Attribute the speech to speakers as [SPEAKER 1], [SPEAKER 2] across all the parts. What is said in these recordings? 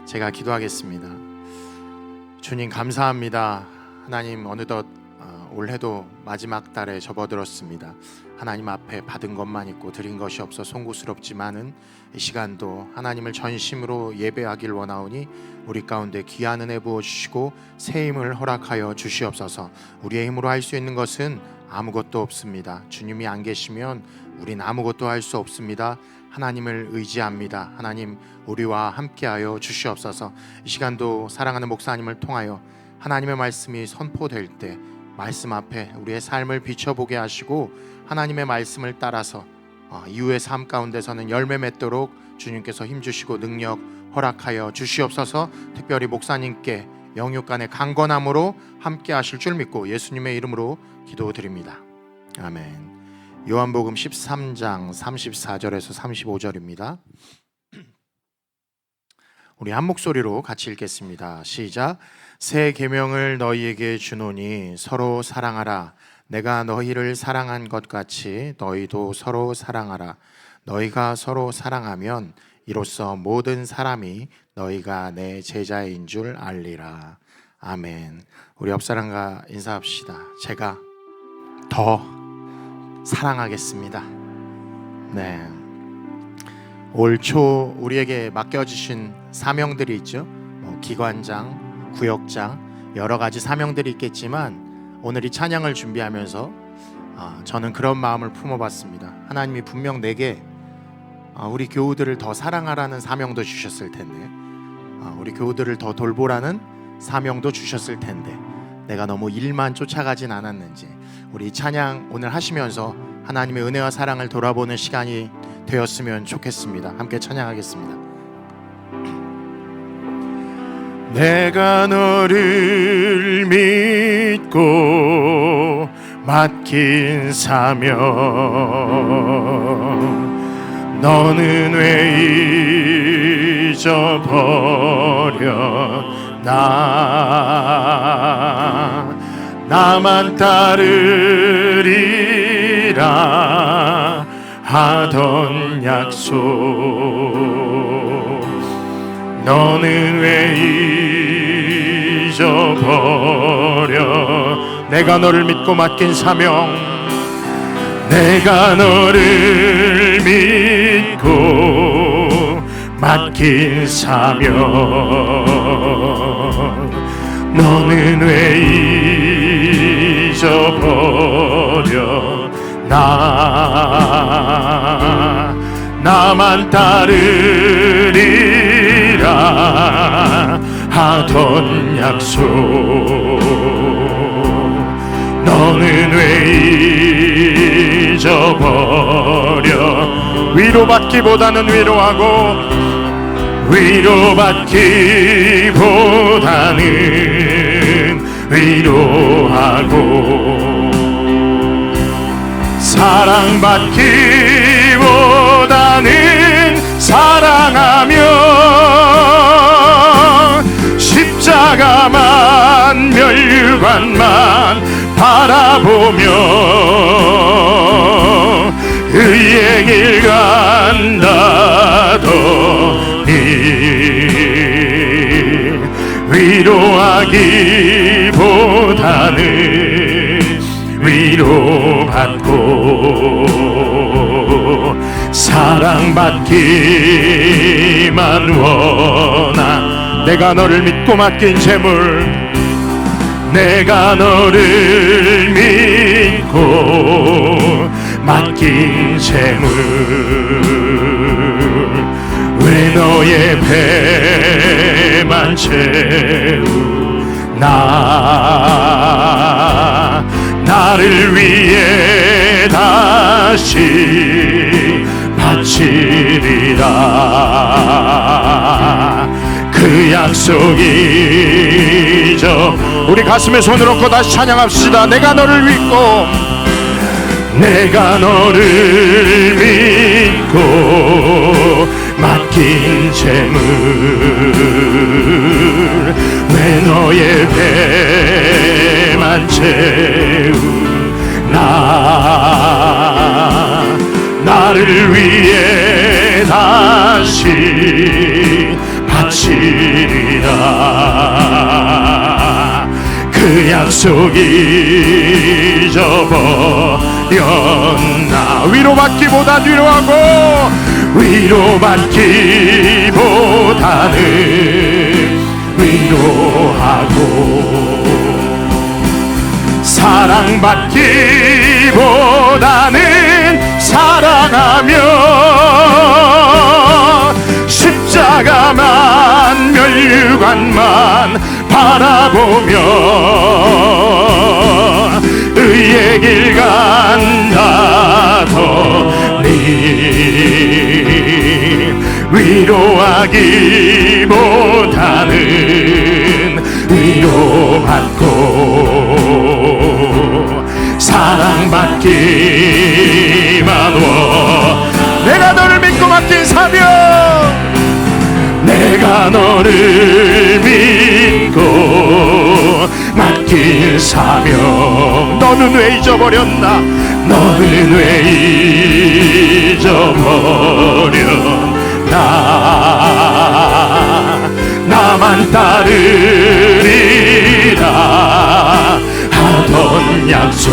[SPEAKER 1] 제가 기도하겠습니다. 주님 감사합니다. 하나님 어느덧 올해도 마지막 달에 접어들었습니다. 하나님 앞에 받은 것만 있고 드린 것이 없어 송구스럽지만은 이 시간도 하나님을 전심으로 예배하길 원하오니 우리 가운데 귀한 은혜 부어주시고 새 힘을 허락하여 주시옵소서. 우리의 힘으로 할 수 있는 것은 아무것도 없습니다. 주님이 안 계시면 우린 아무것도 할 수 없습니다. 하나님을 의지합니다. 하나님 우리와 함께하여 주시옵소서. 이 시간도 사랑하는 목사님을 통하여 하나님의 말씀이 선포될 때 말씀 앞에 우리의 삶을 비춰보게 하시고 하나님의 말씀을 따라서 이후의 삶 가운데서는 열매 맺도록 주님께서 힘주시고 능력 허락하여 주시옵소서. 특별히 목사님께 영육간의 강건함으로 함께 하실 줄 믿고 예수님의 이름으로 기도드립니다. 아멘. 요한복음 13장 34절에서 35절입니다. 우리 한 목소리로 같이 읽겠습니다. 시작. 새 계명을 너희에게 주노니 서로 사랑하라. 내가 너희를 사랑한 것 같이 너희도 서로 사랑하라. 너희가 서로 사랑하면 이로써 모든 사람이 너희가 내 제자인 줄 알리라. 아멘. 우리 옆 사람과 인사합시다. 제가 더 사랑하겠습니다. 네. 올 초 우리에게 맡겨주신 사명들이 있죠. 기관장, 구역장 여러 가지 사명들이 있겠지만 오늘 이 찬양을 준비하면서 저는 그런 마음을 품어봤습니다. 하나님이 분명 내게 우리 교우들을 더 사랑하라는 사명도 주셨을 텐데 우리 교우들을 더 돌보라는 사명도 주셨을 텐데 내가 너무 일만 쫓아가진 않았는지 우리 찬양 오늘 하시면서 하나님의 은혜와 사랑을 돌아보는 시간이 되었으면 좋겠습니다. 함께 찬양하겠습니다. 내가 너를 믿고 맡긴 사명 너는 왜 잊어버렸나. 나만 따르리라 하던 약속 너는 왜 잊어버려. 내가 너를 믿고 맡긴 사명 내가 너를 믿고 맡긴 사명 너는 왜 잊어버려. 나만 따르리라 하던 약속 너는 왜 잊어버려. 위로받기보다는 위로하고 사랑받기보다는 사랑하며 십자가만 멸관만 바라보며 의의 길 간다더니 위로하기보다는 위로받고 사랑받기만 원하. 내가 너를 믿고 맡긴 재물 내가 너를 믿고 맡긴 재물 왜 너의 배만 채우나. 나를 위해 다시 바치리라. 그 약속이 우리 가슴에 손을 얹고 다시 찬양합시다. 내가 너를 믿고 맡긴 재물 왜 너의 배만 채우나. 나를 위해 다시 바치리라. 지리라. 그 약속이 잊어버렸나. 위로받기보다 위로하고, 위로받기보다는 위로하고, 사랑받기보다는 사랑하며, 십자가만 면류관만 바라보며 의의 길 간다더니 위로하기보다는 위로받고 사랑받기만 워. 내가 너를 믿고 맡긴 사명, 내가 너를 믿고 맡긴 사명. 너는 왜 잊어버렸나? 너는 왜 잊어버렸나? 나만 따르리라 하던 약속,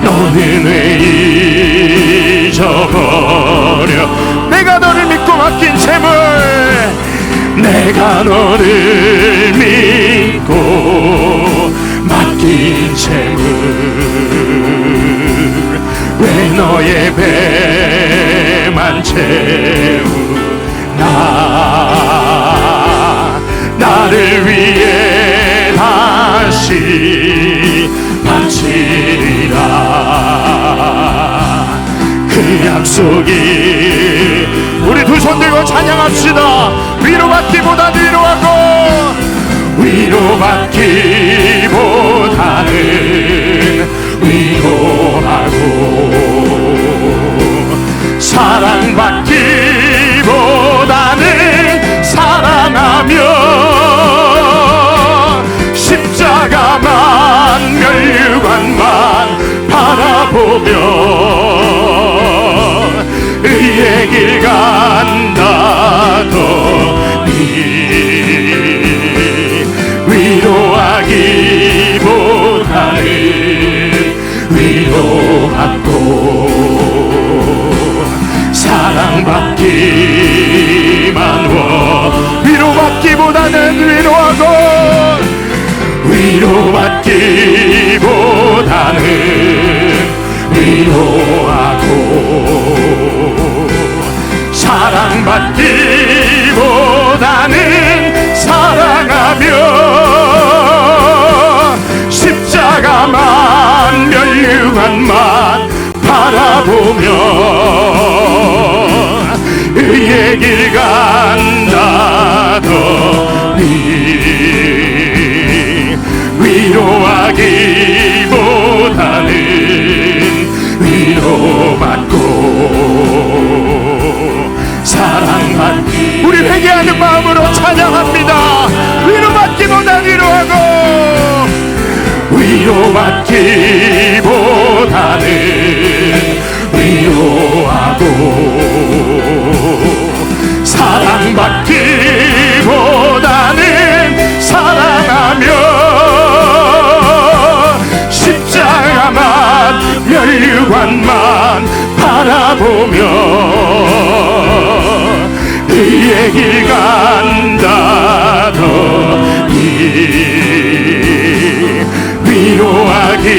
[SPEAKER 1] 너는 왜 잊어버려? 내가 너를 믿고 맡긴 재물, 내가 너를 믿고 맡긴 재물, 왜 너의 배만 채우나? 나를 위해 다시 바치리라. 그 약속이. 우리 두 손 들고 찬양합시다. 위로받기보다 위로하고, 위로받기보다는 위로하고, 사랑받기보다는 사랑하며, 십자가만 면류관만 바라보며 의의 길 간다더니 위로하기보다는 위로받고 사랑받기만 워. 위로받기보다는 위로하고, 위로받기보다는 위로하고, 사랑받기보다는 사랑하며, 십자가만 면류관만 바라보며 의의 길 간다더니 위로하기보다는 위로받고 사랑받기. 우리 회개하는 마음으로 찬양합니다. 위로받기보다 위로하고, 위로받기보다는 위로하고, 사랑받기보다는 사랑하며, 십자가만 면류관만 바라보며 의의 길 간다더니 위로하기보다는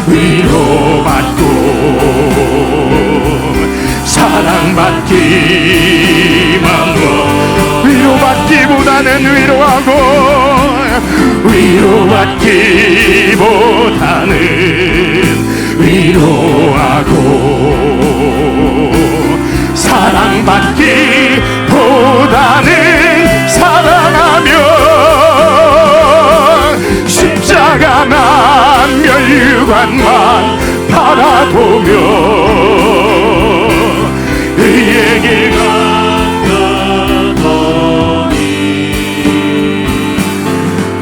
[SPEAKER 1] 위로받고 사랑받기만 워. 위로받기보다는 위로하고, 위로받기보다는 위로하고, 사랑받기보다는 사랑하며, 십자가만 면류관만 바라보며 의의 길 간다더니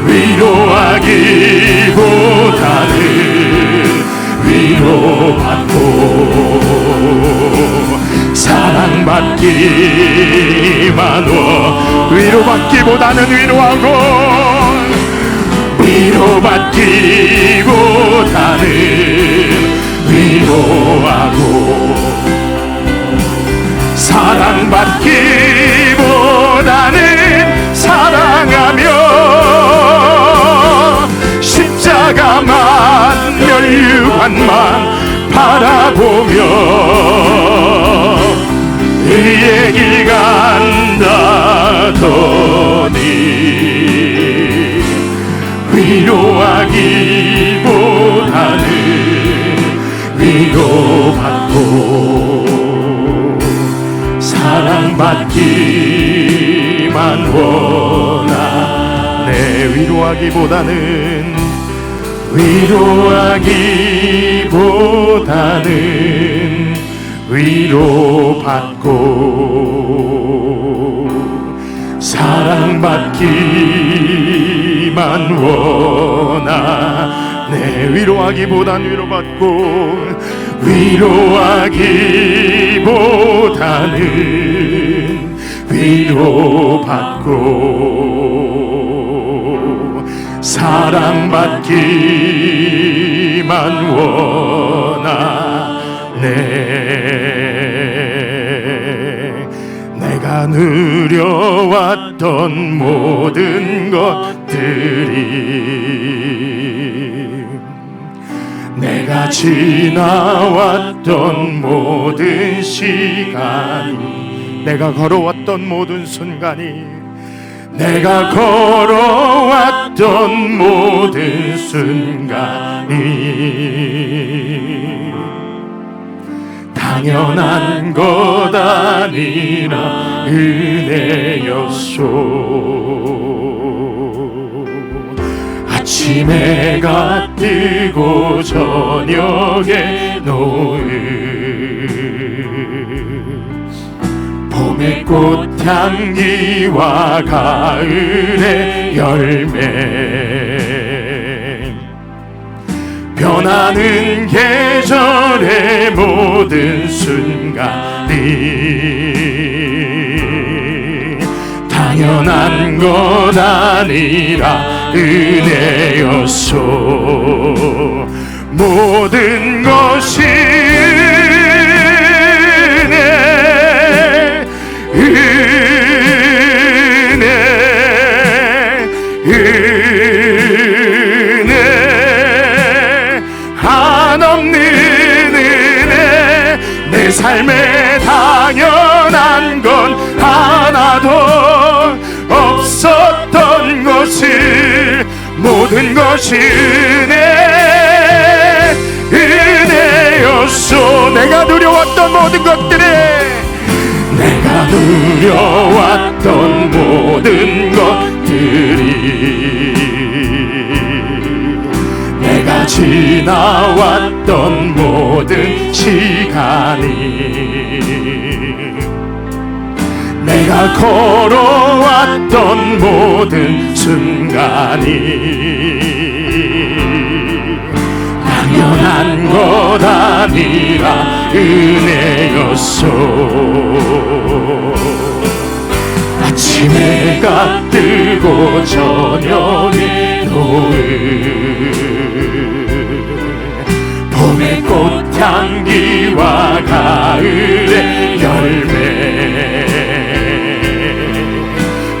[SPEAKER 1] 위로하기보다는 위로받고 위로받기만 위로받기보다는 위로하고 위로받기보다는 위로하고 사랑받기보다는 사랑하며 십자가만 멸류관만 바라보며 의의 길 간다더니 위로하기보다는 위로받고 사랑받기만 원하네. 위로하기보다는 위로받고 사랑받기만 원하네. 위로하기보단 위로받고 위로하기보다는 위로받고 사랑받기만 원하네. 내가 누려왔던 모든 것들이 내가 지나왔던 모든 시간이 내가 걸어왔던 모든 순간이 내가 걸어왔던 모든 순간이 당연한 것 아니라 은혜였소. 아침에 해가 뜨고 저녁에 노을 봄의 꽃향기와 가을의 열매 변하는 계절의 모든 순간이 당연한 것 아니라 은혜였소. 모든 것이 은혜 한없는 은혜 내 삶에 당연한 건 하나도 없었던 것을 모든 것이 은혜였소. 내가 누려왔던 모든 것들이 내가 누려왔던 모든 것들이 내가 지나왔던 모든 시간이 내가 걸어왔던 모든 순간이 당연한 것 아니라 은혜였소. 아침에 해가 뜨고 저녁에 노을 봄의 꽃향기와 가을의 열매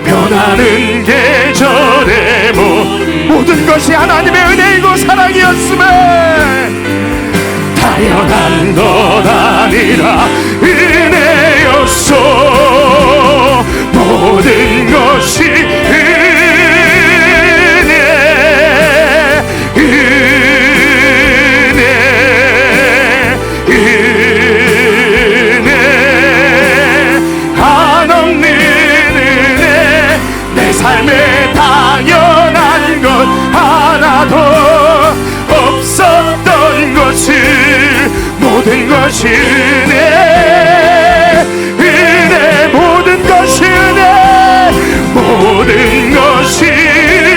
[SPEAKER 1] 변하는 계절의 모든 것이 하나님의 은혜이고 사랑이었음에 당연한 것 아니라 은혜였소. 모든 것이 은혜 한없는 은혜 내 삶에 당연한 것 하나도 없었던 것을 모든 것이 은혜 모든 것이 은혜 모든 것이 은혜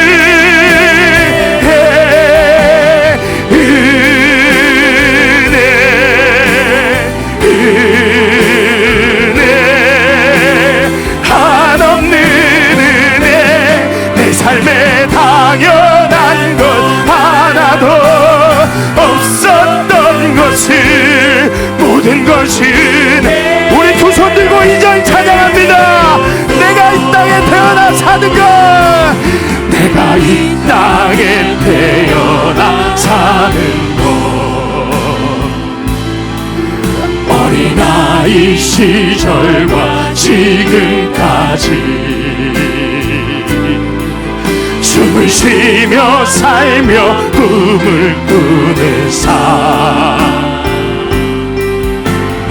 [SPEAKER 1] 것이 은혜. 우리 두 손 들고 이절 찬양합니다. 내가 이 땅에 태어나 사는 것, 내가 이 땅에 태어나 사는 것, 어린아이 시절과 지금까지 숨을 쉬며 살며 꿈을 꾸는 삶,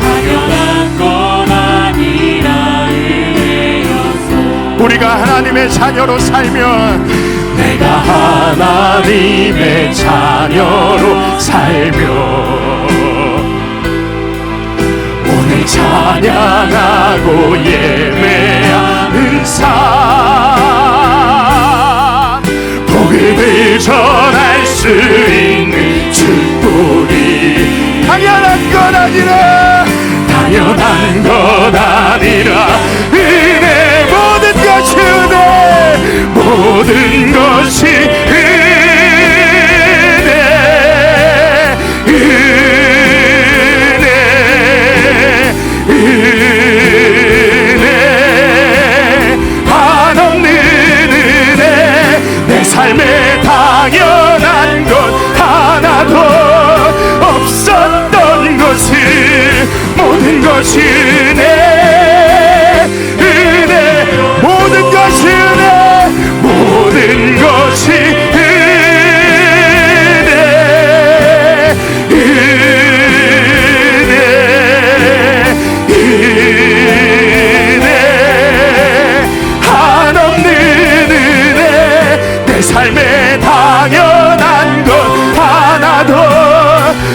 [SPEAKER 2] 당연한 건 아니라 은혜였소.
[SPEAKER 1] 우리가 하나님의 자녀로 살면, 내가 하나님의 자녀로 살며 오늘 찬양하고 예배하는 삶, 복음을 전할 수 있는 축복이 당연한 건 아니라, 당연한 건 아니라 은혜, 모든 것이 은혜, 모든 것이 은혜, 은혜, 은혜, 한없는 은혜. 내 삶에 당연한 것 하나도 없었던 것을, 모든 것이 은혜, 은혜, 모든 것이 은혜, 모든 것이 은혜, 은혜, 은혜, 한없는 은혜. 내 삶에 당연한 것 하나도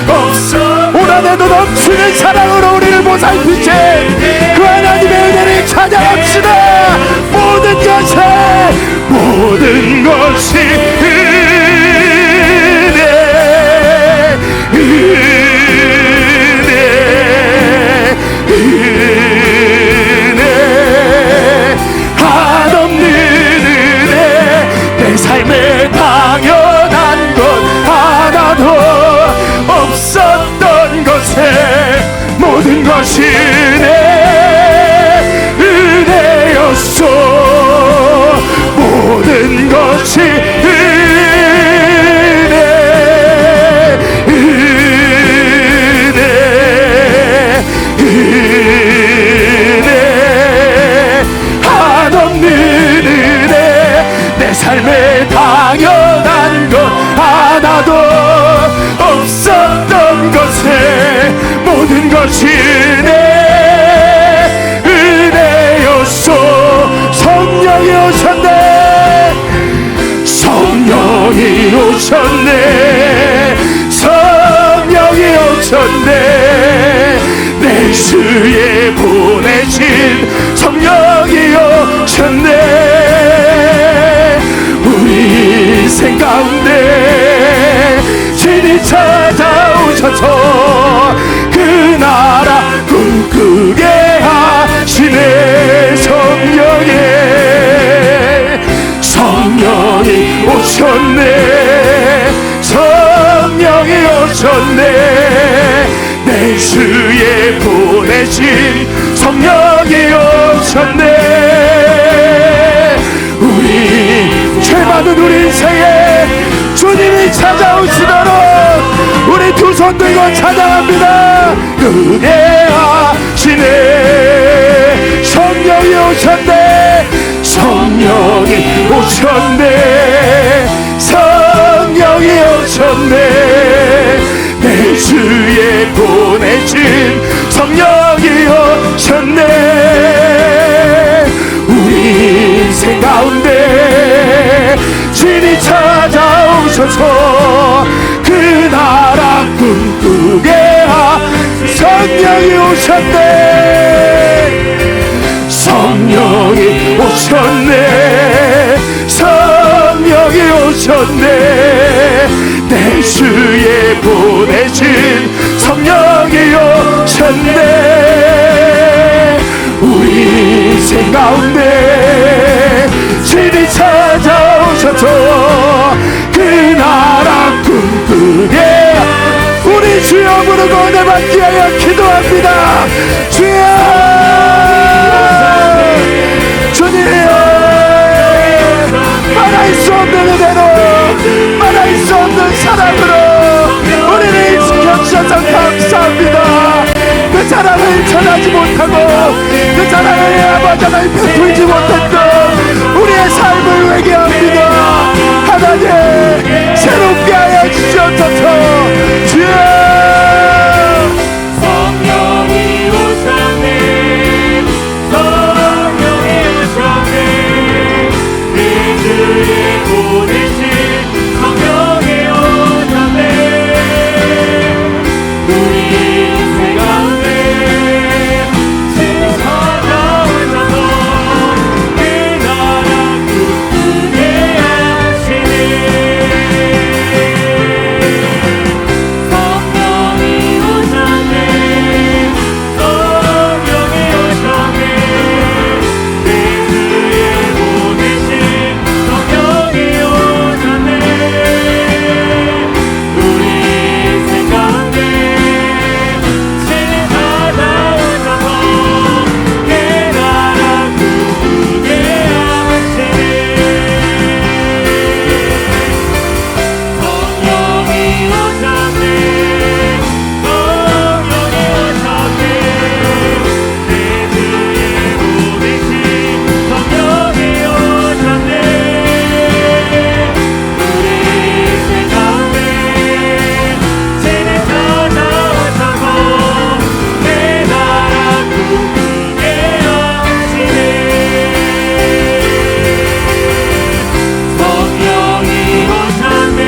[SPEAKER 1] 없어. 올 한해도 넘치는 사랑으로 우리를 보살피신 그 하나님의 은혜를 찬양합시다. 모든 것이, 모든 것이 은혜, 은혜, 은혜, 한없는 은혜. 내 삶에 당연한 것 하나도 없었던 것에 모든 것이 은혜, 은혜였소. 모든 것이 은혜, 은혜, 은혜, 한없는 은혜. 내 삶에 당연한 것 하나도 없었던 것에 모든 것이 은혜, 은혜였소. 성령이 오셨네, 성령이 오셨네, 성령이 오셨네. 내 주에 보내신 성령이 오셨네. 우리 인생 가운데 진이 찾아오셔서 그 나라 꿈꾸게 하시네. 성령이, 성령이 오셨네, 성령이 오셨네. 내 주에 보내신 성령이 오셨네. 우리 죄 많은 우리 인생에 주님이 찾아오시도록 우리 두 손 들고 찬양합니다. 은혜하시네. 성령이 오셨네, 성령이 오셨네, 성령이 오셨네. 내 주에 보내신 성령이 오셨네. 우리 인생 가운데 진이 찾아오셔서 그 나라 꿈꾸게 하신 성령이 오셨네, 성령이 오셨네, 성령이 오셨네. 내 주에 보내신 성령이 오셨네. 우리 인생 가운데 진이 찾아오셔서 그 나라 꿈꾸게 우리 주여 부르고 은혜 받기 위하여 기도합니다. 주여, 주님, 말할 수 없는 은혜로, 말할 수 없는 사랑으로 우리를 지켜주셔서 감사합니다. 그 사랑을 전하지 못하고 그 사랑을 아버지 하나님 베풀지 못했던 우리의 삶을 회개합니다. 하나님 새롭게 하여 주시옵소서. 주여,
[SPEAKER 2] 성령이 오셨네, 성령이 오셨네, 그들의 보내신 성령이 오셨네. 우리 인생 가운데 찾아오셔서 그 나라 기쁘게 하시네. 성령이 오셨네, 성령이 오셨네, 그들의 보내신 성령이 오셨네. 우리 인생 가운데 친히 찾아오셔서 그 나라 기쁘게 하시네. 성령이 오셨네, 성령이 오셨네, 그들의 보내신 성령이 오셨네. 우리 인생 가운데 친히 찾아오셔서 그 나라 기쁘게 하시네. 성령이 오셨네,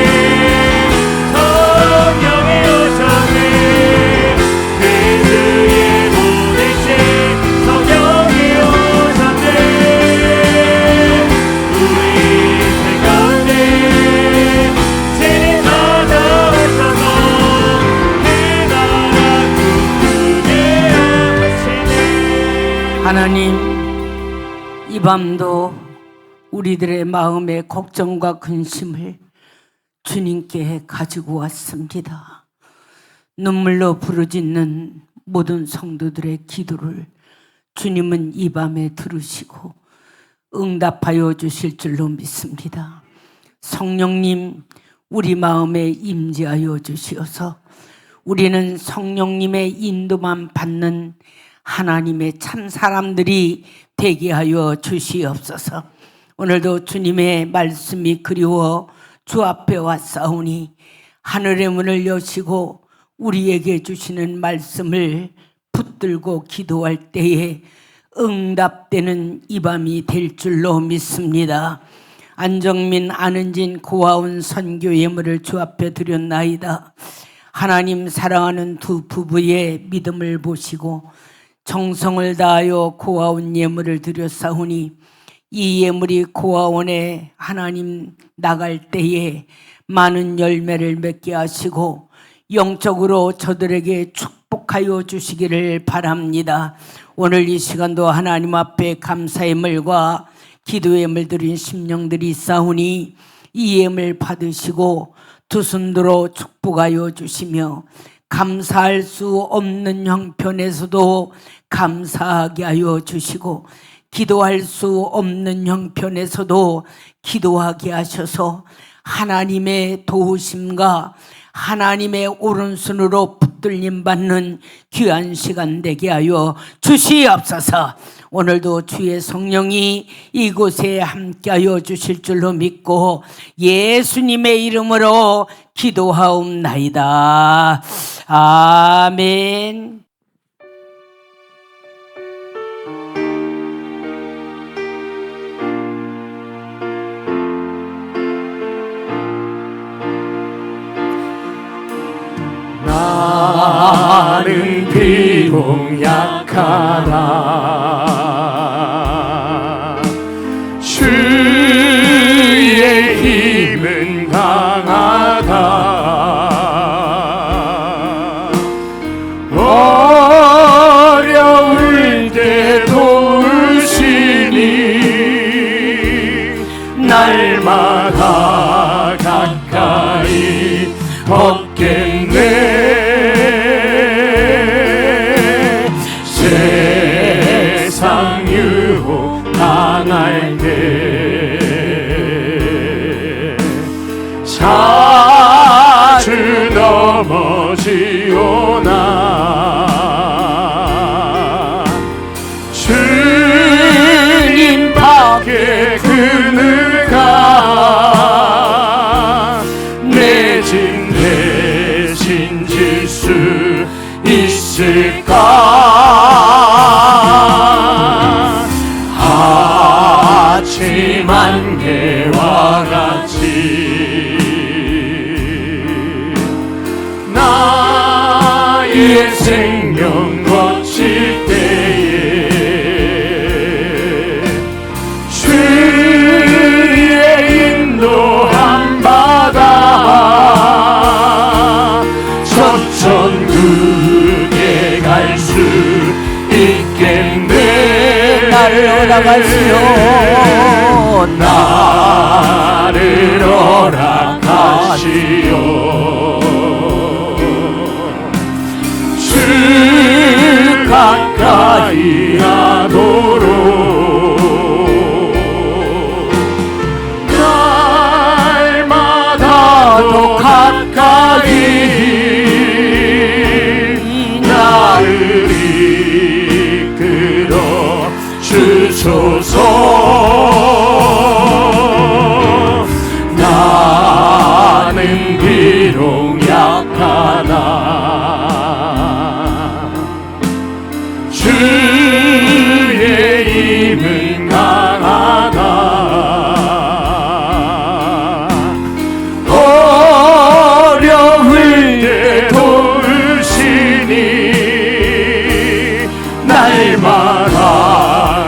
[SPEAKER 2] 성령이 오셨네, 그들의 보내신 성령이 오셨네. 우리 인생 가운데 친히 찾아오셔서 그 나라 기쁘게 하시네.
[SPEAKER 3] 하나님, 이 밤도 우리들의 마음의 걱정과 근심을 주님께 가지고 왔습니다. 눈물로 부르짖는 모든 성도들의 기도를 주님은 이 밤에 들으시고 응답하여 주실 줄로 믿습니다. 성령님, 우리 마음에 임재하여 주시어서 우리는 성령님의 인도만 받는 하나님의 참 사람들이 되게 하여 주시옵소서. 오늘도 주님의 말씀이 그리워 주 앞에 왔사오니 하늘의 문을 여시고 우리에게 주시는 말씀을 붙들고 기도할 때에 응답되는 이 밤이 될 줄로 믿습니다. 안정민, 안은진 고아온 선교 예물을 주 앞에 드렸나이다. 하나님 사랑하는 두 부부의 믿음을 보시고 정성을 다하여 고아온 예물을 드렸사오니 이 예물이 고아원에 하나님 나갈 때에 많은 열매를 맺게 하시고 영적으로 저들에게 축복하여 주시기를 바랍니다. 오늘 이 시간도 하나님 앞에 감사의 예물과 기도의 예물 드린 심령들이 있사오니 이 예물 받으시고 두 손들어 축복하여 주시며 감사할 수 없는 형편에서도 감사하게 하여 주시고 기도할 수 없는 형편에서도 기도하게 하셔서 하나님의 도우심과 하나님의 오른손으로 붙들림 받는 귀한 시간 되게 하여 주시옵소서. 오늘도 주의 성령이 이곳에 함께하여 주실 줄로 믿고 예수님의 이름으로 기도하옵나이다. 아멘.
[SPEAKER 2] 나는 비록 약하다 주의 힘은 강하다 어려울 때 도우시니 날마다 가까이 얻겠네 주님밖에 그 누가 내 짐 대신 질 수 있을까? 아침 안개와 같이 나의 생명 거칠 때에 주의 인도함 받아 저 천국에 갈 수 있겠네.
[SPEAKER 3] 나를 허락하시오.
[SPEAKER 2] 나를 허락하시오. 주 가까이 하도록 날마다 더 가까이 나를 이끌어 주소서. 나는 비록 약하나 주의 힘은 강하다. 어려울 때 도우시니 날마다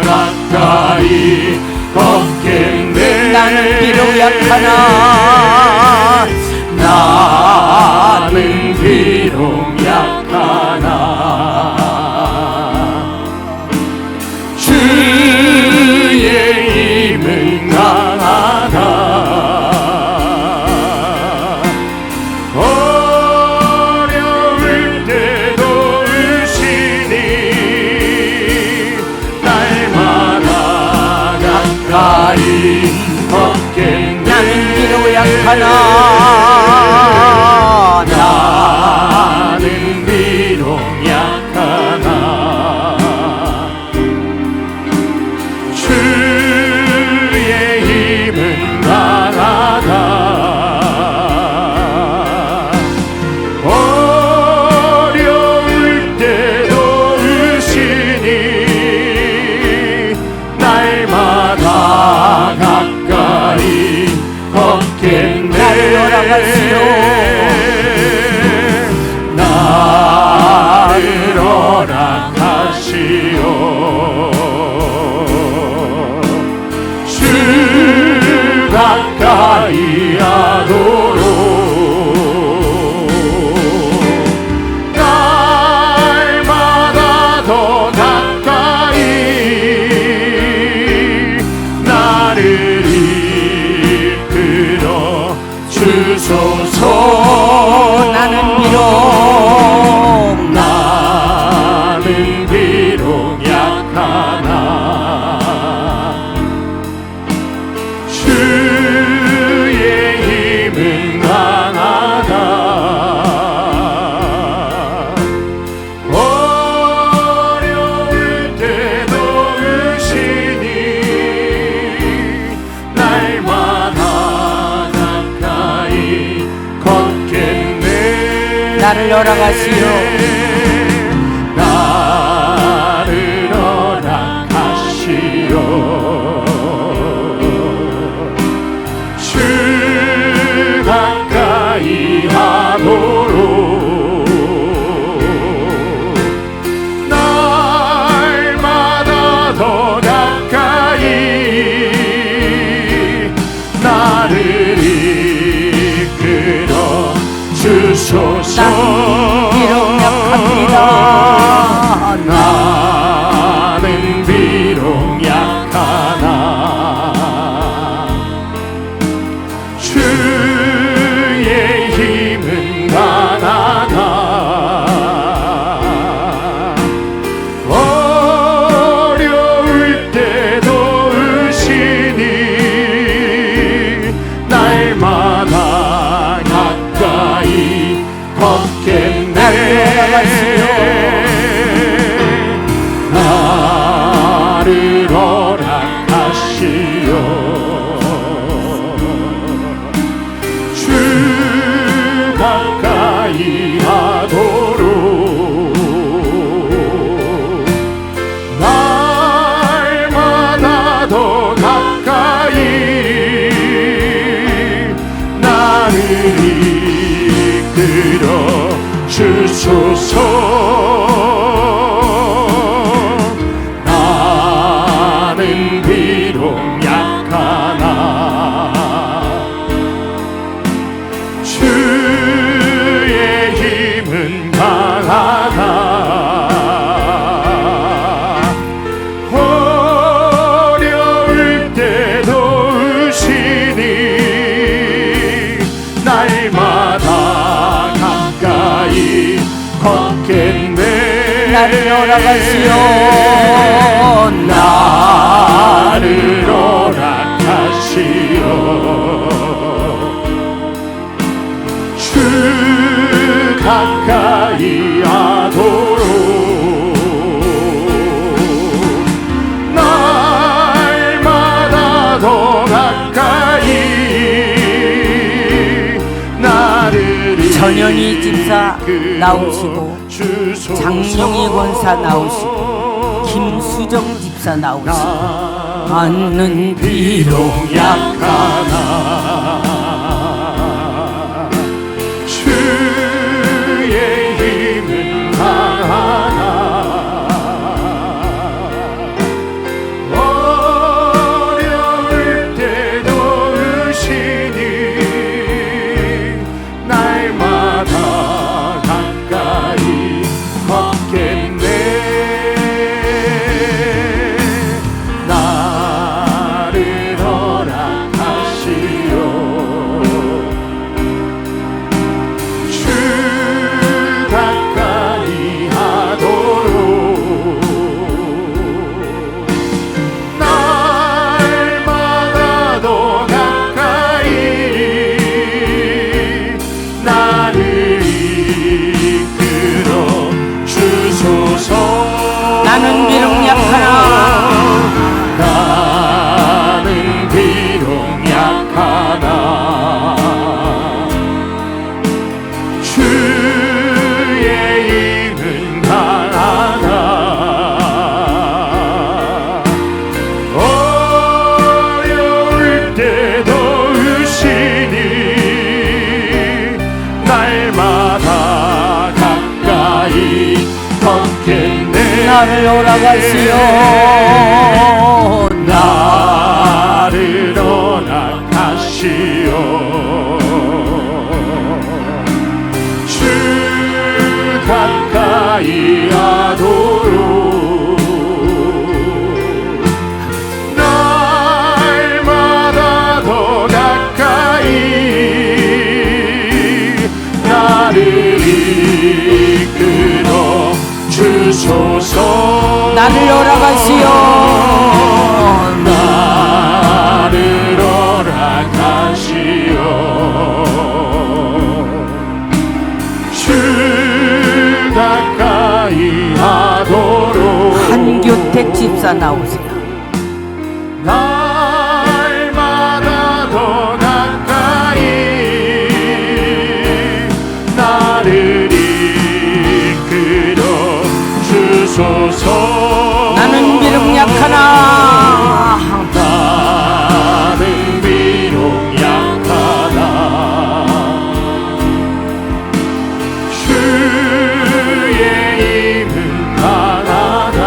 [SPEAKER 2] 가까이 걷겠네.
[SPEAKER 3] 나는 비록 약하나
[SPEAKER 2] 나는 비록 약하나 주의 힘은 강하다. 어려울 때 도우시니 날마다 가까이 걷겠네.
[SPEAKER 3] 나는 비록 약하나
[SPEAKER 2] 나는 비록 약하나 주의 힘은 강하다. 어려울 때 도우시니 날마다 가까이 걷겠네.
[SPEAKER 3] 나를 허락하시오.
[SPEAKER 2] 나를 허락하시오. 주 가까이 하도록 날마다 더 가까이 나를 이끌어 주소서.
[SPEAKER 3] 나는 비록
[SPEAKER 2] 약하나 주의 힘은 강하다. 어려울 때 도우시니 날마다 가까이 걷겠네.
[SPEAKER 3] 나를 허락하시오.
[SPEAKER 2] 나를 허락하시오. 주 가까이 하도록 날마다 더 가까이 나를 이끌어 주소서.
[SPEAKER 3] 비록 약하나
[SPEAKER 2] 나를 허락하시오 주 가까이 하도록 날마다 더 가까이 나를 이끌어 주소서 나는 비록 약하나 주의 힘은 강하다 어려울 때 도우시니 날마다 가까이 걷겠네
[SPEAKER 3] 나를 허락하시오
[SPEAKER 2] 나를 허락하시오 주 가까이 하도록 날마다 더 가까이 나를
[SPEAKER 3] 전현희 집사
[SPEAKER 2] 이끌어
[SPEAKER 3] 나오시고
[SPEAKER 2] 주소서.
[SPEAKER 3] 장영희 권사 나오시고 김수정 집사 나오시고 나는 비록
[SPEAKER 2] 약하나 주의 힘은 강하나 어려울 때 도우시니 날마다 가까이 걷겠네 나를 허락하시오 주 가까이 하도록 날마다 더 가까이 나를 이끌어 주소서
[SPEAKER 3] 나는 비록 약하나
[SPEAKER 2] 나는 비록 약하나 주의 힘은 강하다 어려울 때 도우시니 날마다 가까이 걷겠네
[SPEAKER 3] 나를 허락하시오
[SPEAKER 2] 나를 허락하시오 주 가까이 하도록 날마다 더 가까이 나를 이끌어 주소서
[SPEAKER 3] 나를 허락하시오
[SPEAKER 2] 나를 허락하시오 주 가까이 하도록
[SPEAKER 3] 한규택 집사 나오세요
[SPEAKER 2] 날마다 더 가까이 나를 이끌어 주소서
[SPEAKER 3] 나는 비록 약하나
[SPEAKER 2] 나는 비록 약하다 주의 힘은 강하다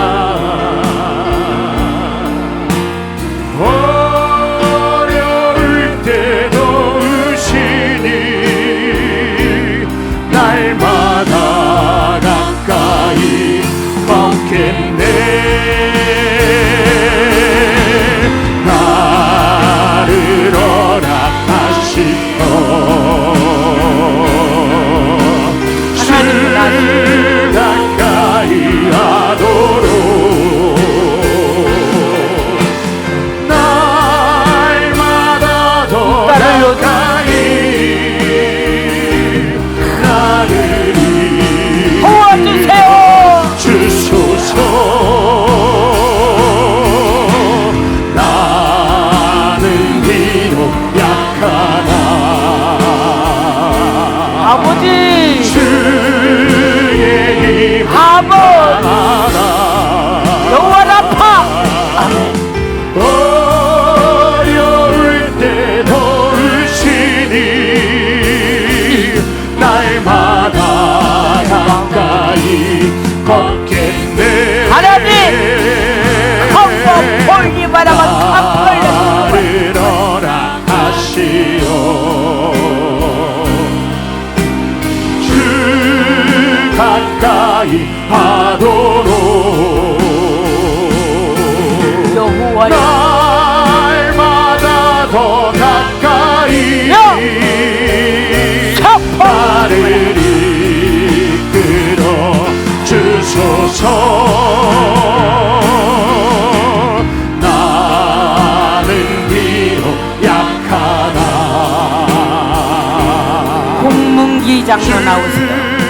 [SPEAKER 3] 이장로 나오세요.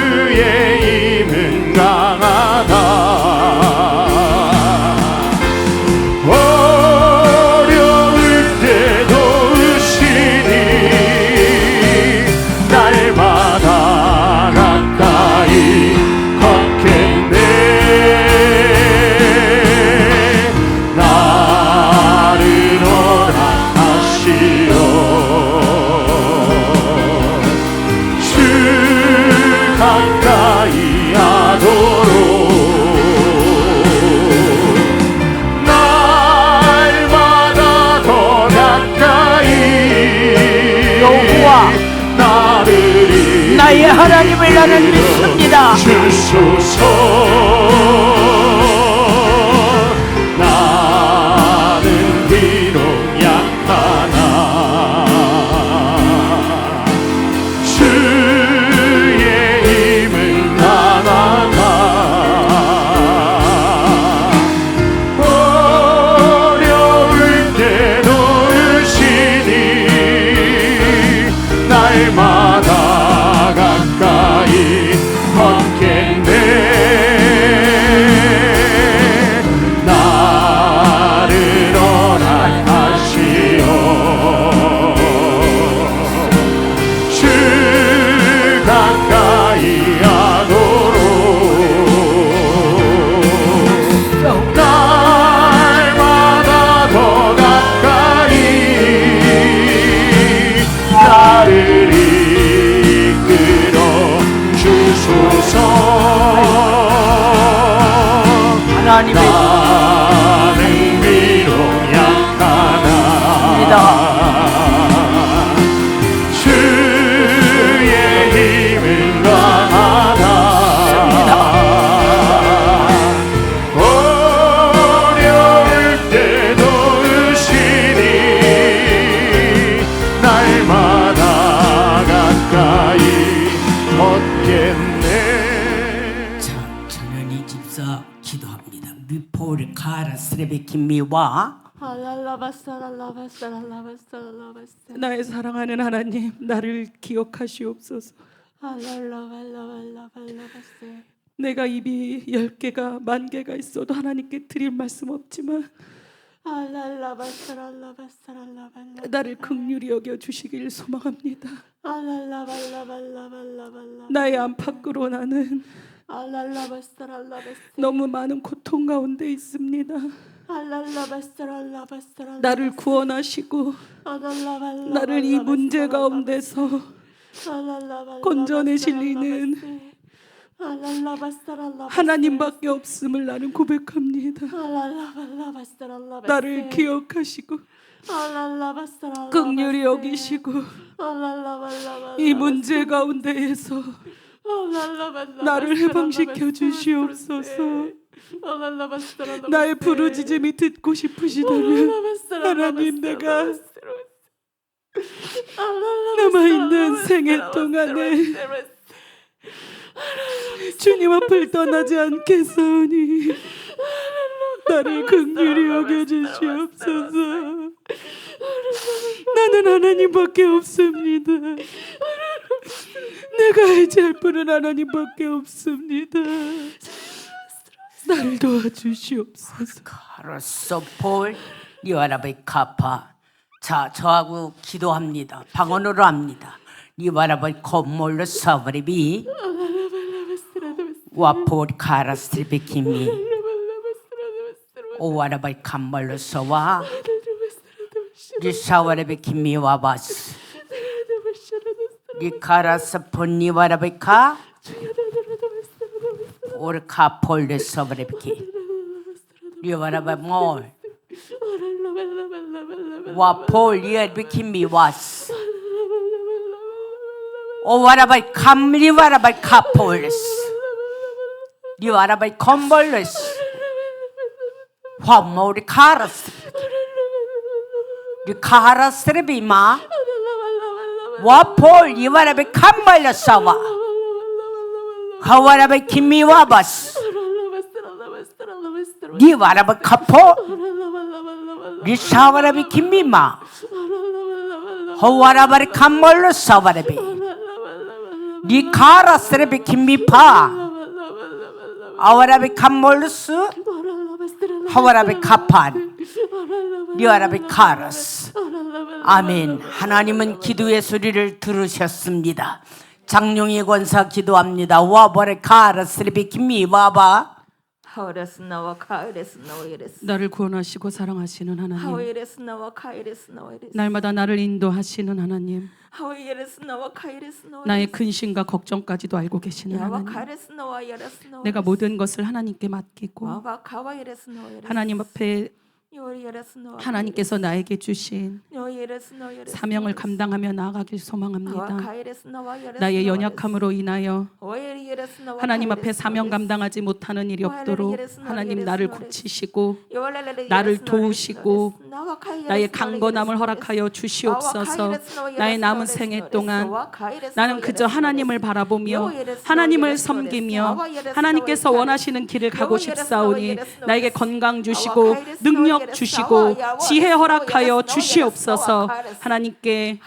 [SPEAKER 2] 주의 힘은 강하다. 어려울 때 도우시니 날마다 가까이 걷겠네. 나를 허락하시오. 주 가까이 하도록 날마다 더 가까이
[SPEAKER 3] 여호와
[SPEAKER 2] 나를
[SPEAKER 3] 나의 하나님을 나는 믿습니다.
[SPEAKER 2] 주소서. 나는 비록 약하나 주의 힘은 강하다. 어려울 때 도우시니 날마다 가까이 걷겠네. 나를 허락하시오. 주 가까이 하도록 날마다 더 가까이 나를 이끌어 주소서.
[SPEAKER 3] 하나님의
[SPEAKER 2] 나는 비록 약하나 주의 힘은 강하다. 어려울 때 도우시니 날마다 가까이 걷겠네.
[SPEAKER 3] 저는 이 집사 기도합니다. 미포르 카라 스레베키미와 나의 사랑하는 하나님, 나를 기억하시옵소서. 내가 입이 10개가 10,000개가 있어도 하나님께 드릴 말씀 없지만 나를 긍휼히 여겨 주시길 소망합니다. 나의 안팎으로 나는 너무 많은 고통 가운데 있습니다. 나를 구원하시고 나를 이 문제 가운데서 건져내실 이는 하나님밖에 없음을 나는 고백합니다. 나를 기억하시고 긍휼히 여기시고 이 문제 가운데에서 나를 해방시켜 주시옵소서. 나의 부르짖음이 듣고 싶으시다면 하나님, 내가 남아있는 생애 동안에 주님 앞을 떠나지 않겠사오니 나를 긍휼히 여겨주시옵소서. 나는 하나님밖에 없습니다. 내가 해체할 분은 하나님밖에 없습니다. 나를 도와주시옵소서.
[SPEAKER 4] 가로소 볼 리와라베 카파. 자, 저하고 기도합니다. 방언으로 합니다. 리와라베 컴몰로 서버리비 와포 카라스트리베키미 오와라베 컴몰로 서와 리샤와라베 키미 와바스 리카라스폰 리와라베카 오르카 폴레 서버리비 리와라베 몰 와폴 리에비키미 와스 오와라바이 감리와라바이 카폴레스 리와라바이 컴벌레스 화모리 카라스 리카라스레비마 와폴 리와라바이 캄벌레스와 하와라바이 키미와바스 리와라바이 카포 리샤와라비 김미마 호와라바리 캄몰로 사와라비 리카라스레비 김미파 아와라비 캄몰루스 하와라비 카판 리아라비 카라스. 아멘. 하나님은 기도의 소리를 들으셨습니다. 장룡이 권사 기도합니다. 와버레 카라스레비 김미 와바
[SPEAKER 5] 하오레스 나와 카이레스 나와 이레스
[SPEAKER 3] 나를 구원하시고 사랑하시는 하나님,
[SPEAKER 5] 하오이레스 나와 카이레스 나와 이레스
[SPEAKER 3] 날마다 나를 인도하시는 하나님,
[SPEAKER 5] 하오이레스 나와 카이레스 나와
[SPEAKER 3] 나의 근심과 걱정까지도 알고 계시는
[SPEAKER 5] 야와
[SPEAKER 3] 하나님,
[SPEAKER 5] 카이레스 나와 이레스 나와
[SPEAKER 3] 내가 모든 것을 하나님께 맡기고
[SPEAKER 5] 와바 카와 이레스 나와 이레스
[SPEAKER 3] 하나님 앞에
[SPEAKER 5] 요리 이레스 나와
[SPEAKER 3] 하나님께서 나에게 주신
[SPEAKER 5] 요리 이레스 나와 이레스
[SPEAKER 3] 사명을 감당하며 나아가길
[SPEAKER 5] 하와
[SPEAKER 3] 소망합니다.
[SPEAKER 5] 카이레스 나와 이레스
[SPEAKER 3] 나의 연약함으로 인하여
[SPEAKER 5] 오엘이 이레스 나와
[SPEAKER 3] 하나님 앞에
[SPEAKER 5] 카이레스
[SPEAKER 3] 사명
[SPEAKER 5] 나와
[SPEAKER 3] 감당하지 못하는 일이 없도록 하나님 나를 고치시고 나를 도우시고 나의 강건함을 허락하여 주시옵소서. 나의 남은 생애 동안 나는 그저 하나님을 바라보며 하나님을 섬기며 하나님께서 원하시는 길을 가고 싶사오니 나에게 건강 주시고 능력 주시고 지혜 허락하여 주시옵소서. 하나님께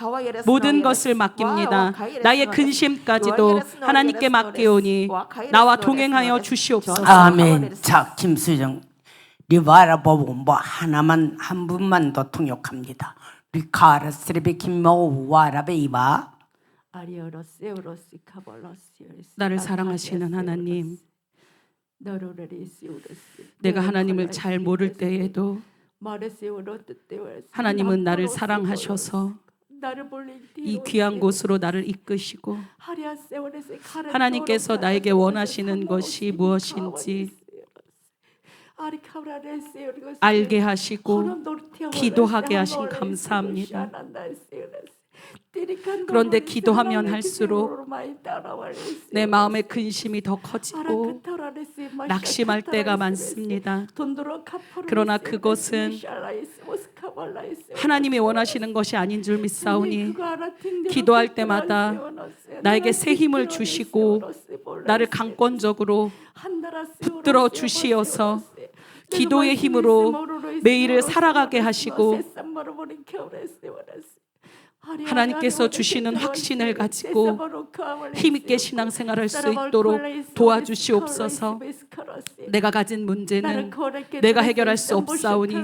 [SPEAKER 3] 모든 것을 맡깁니다. 나의 근심까지도 하나님께 맡기오니 나와 동행하여 주시옵소서.
[SPEAKER 4] 아멘. 자, 김수정 리바라 보고 뭐 하나만 한 분만 더 통역합니다. 리카라스레비 김모 와라베 이바
[SPEAKER 5] 아리오로세오로시 카볼로시오리스
[SPEAKER 3] 나를 사랑하시는 하나님,
[SPEAKER 5] 너로레리시오로시
[SPEAKER 3] 내가 하나님을 잘 모를 때에도 하나님은 나를 사랑하셔서 이 귀한 곳으로 나를 이끄시고 하나님께서 나에게 원하시는 것이 무엇인지 알게 하시고 기도하게 하신 감사합니다. 그런데 기도하면 할수록 내 마음의 근심이 더 커지고 낙심할 때가 많습니다. 그러나 그것은 하나님이 원하시는 것이 아닌 줄 믿사오니 기도할 때마다 나에게 새 힘을 주시고 나를 강권적으로 붙들어 주시어서 기도의 힘으로 매일을 살아가게 하시고 하나님께서 주시는 확신을 가지고 힘있게 신앙생활할 수 있도록 도와주시옵소서. 내가 가진 문제는 내가 해결할 수 없사오니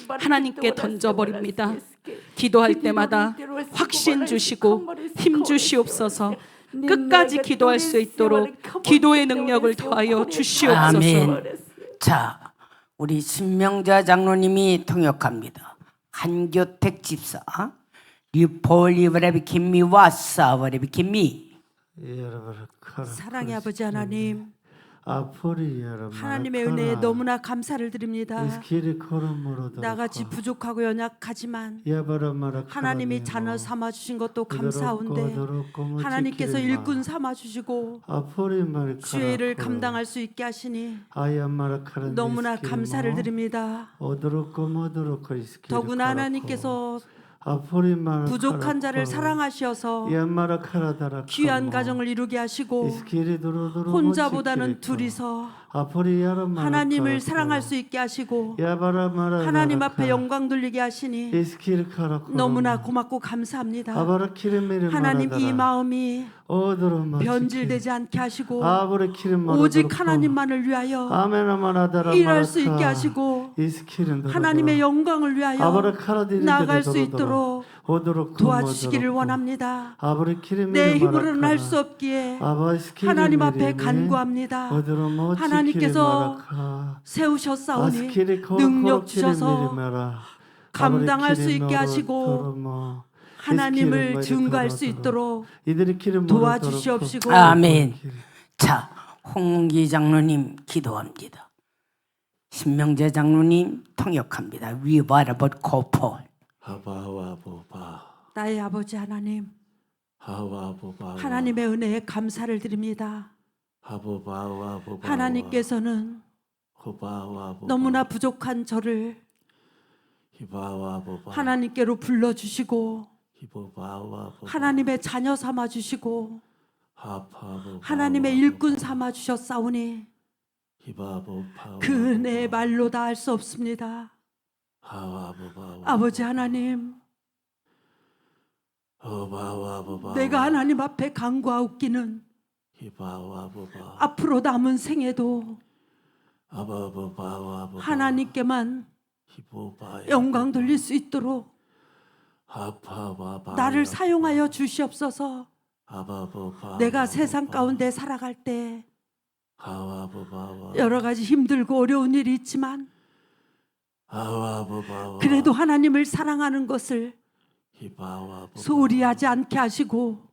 [SPEAKER 3] 하나님께 던져버립니다. 기도할 때마다 확신 주시고 힘 주시옵소서. 끝까지 기도할 수 있도록 기도의 능력을 더하여 주시옵소서.
[SPEAKER 4] 아멘. 자, 우리 신명자 장로님이 통역합니다. 한교택 집사 리폴리브레비 김미 와사버레비 김미
[SPEAKER 6] 사랑의 아버지 하나님, 하나님의 은혜에 너무나 감사를 드립니다. 나같이 부족하고 연약하지만 하나님이 자녀 삼아 주신 것도 감사한데 하나님께서 일꾼 삼아 주시고 주의 일을 감당할 수 있게 하시니 너무나 감사를 드립니다. 더구나 하나님께서 부족한 자를 사랑하셔서 귀한 가정을 이루게 하시고 혼자보다는 둘이서 하나님을 사랑할 수 있게 하시고 하나님 앞에 영광 돌리게 하시니 너무나 고맙고 감사합니다. 하나님 이 마음이 변질되지 않게 하시고 오직 하나님만을 위하여 일할 수 있게 하시고 하나님의 영광을 위하여 나아갈 수 있도록 도와주시기를 원합니다. 내 힘으로는 할 수 없기에 하나님 앞에 간구합니다. 하나님께서 세우셨사오니 능력 주셔서 감당할 수 있게 하시고 하나님을 증거할 수 있도록 도와주시옵시고
[SPEAKER 4] 아멘. 자, 홍문기 장로님 기도합니다. 신명재 장로님 통역합니다. 위바라봇 코폴
[SPEAKER 6] 나의 아버지 하나님, 하나님의 은혜에 감사를 드립니다. 하나님께서는 너무나 부족한 저를 하나님께로 불러주시고 하나님의 자녀 삼아주시고 하나님의 일꾼 삼아주셨사오니 그 은혜의 말로 다 할 수 없습니다. 아버지 하나님, 내가 하나님 앞에 간구하옵기는 앞으로 남은 생에도 하나님께만 영광 돌릴 수 있도록 나를 사용하여 주시옵소서. 내가 세상 가운데 살아갈 때 여러 가지 힘들고 어려운 일이 있지만 그래도 하나님을 사랑하는 것을 소홀히 하지 않게 하시고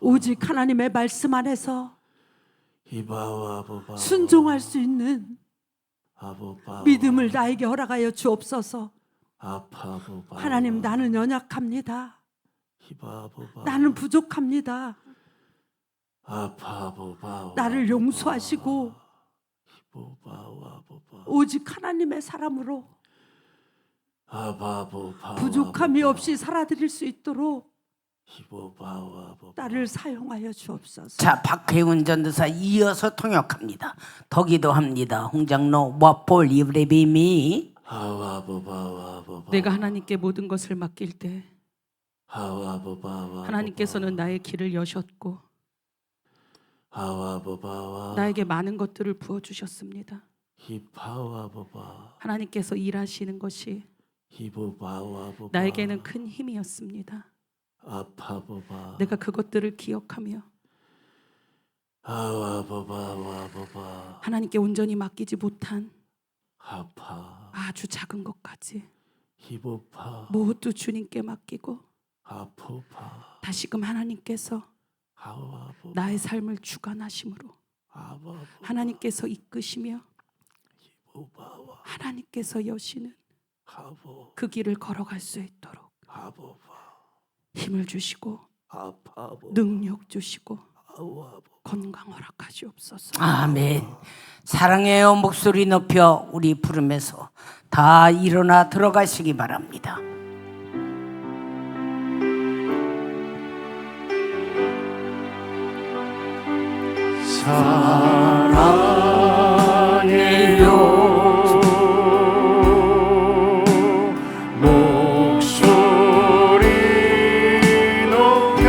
[SPEAKER 6] 오직 하나님의 말씀 안에서 순종할 수 있는 믿음을 나에게 허락하여 주옵소서. 하나님, 나는 연약합니다. 나는 부족합니다. 나를 용서하시고 오직 하나님의 사람으로 부족함이 없이 살아드릴 수 있도록 나를 사용하여 주옵소서.
[SPEAKER 4] 자, 박혜훈 전도사 이어서 통역합니다. 더 기도합니다. 홍장로 와폴 이브레비미.
[SPEAKER 3] 내가 하나님께 모든 것을 맡길 때 하나님께서는 나의 길을 여셨고 나에게 많은 것들을 부어주셨습니다. 하나님께서 일하시는 것이 나에게는 큰 힘이었습니다. 내가 그것들을 기억하며 하나님께 온전히 맡기지 못한 아주 작은 것까지 모두 주님께 맡기고 다시금 하나님께서 나의 삶을 주관하심으로 하나님께서 이끄시며 하나님께서 여시는 그 길을 걸어갈 수 있도록 힘을 주시고 능력 주시고 건강 허락하시옵소서.
[SPEAKER 4] 아멘. 사랑해요 목소리 높여 우리 부르면서 다 일어나 들어가시기 바랍니다.
[SPEAKER 2] 사랑해요 목소리 높여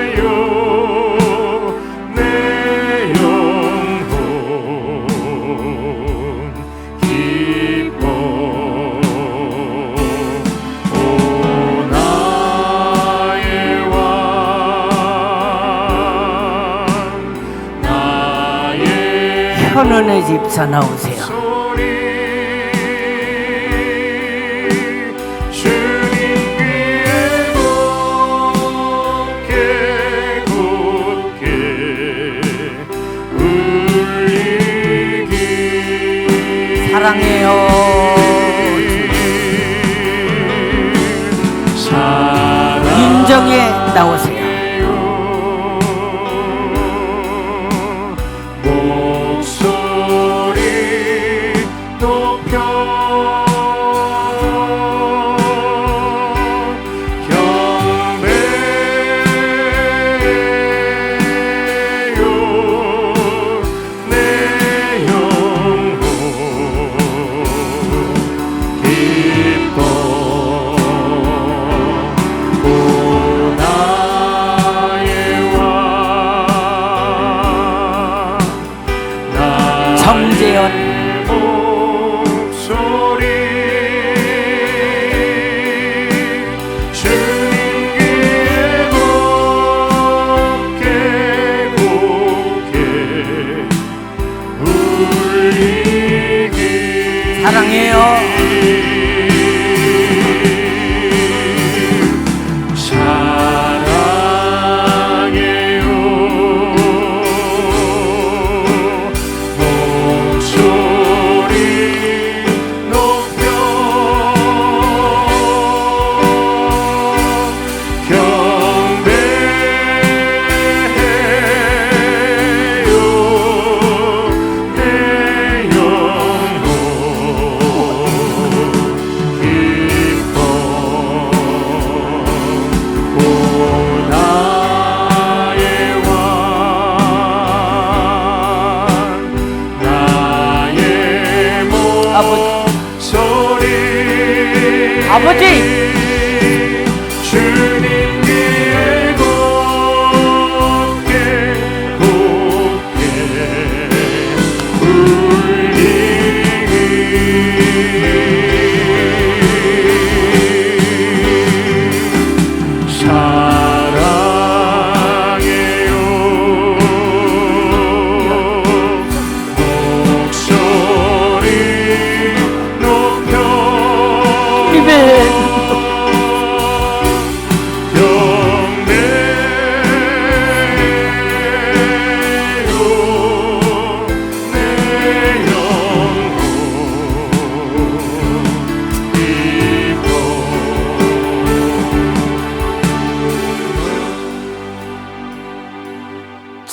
[SPEAKER 2] 경배해요 내 영혼 기뻐
[SPEAKER 4] 현원의 집사 나오세요.
[SPEAKER 2] 소리 주님 귀에 굳게 울리기
[SPEAKER 4] 사랑해요. 윤정에 나오세요.
[SPEAKER 2] 목소리 높여 경배해요 내 영혼 기뻐 고난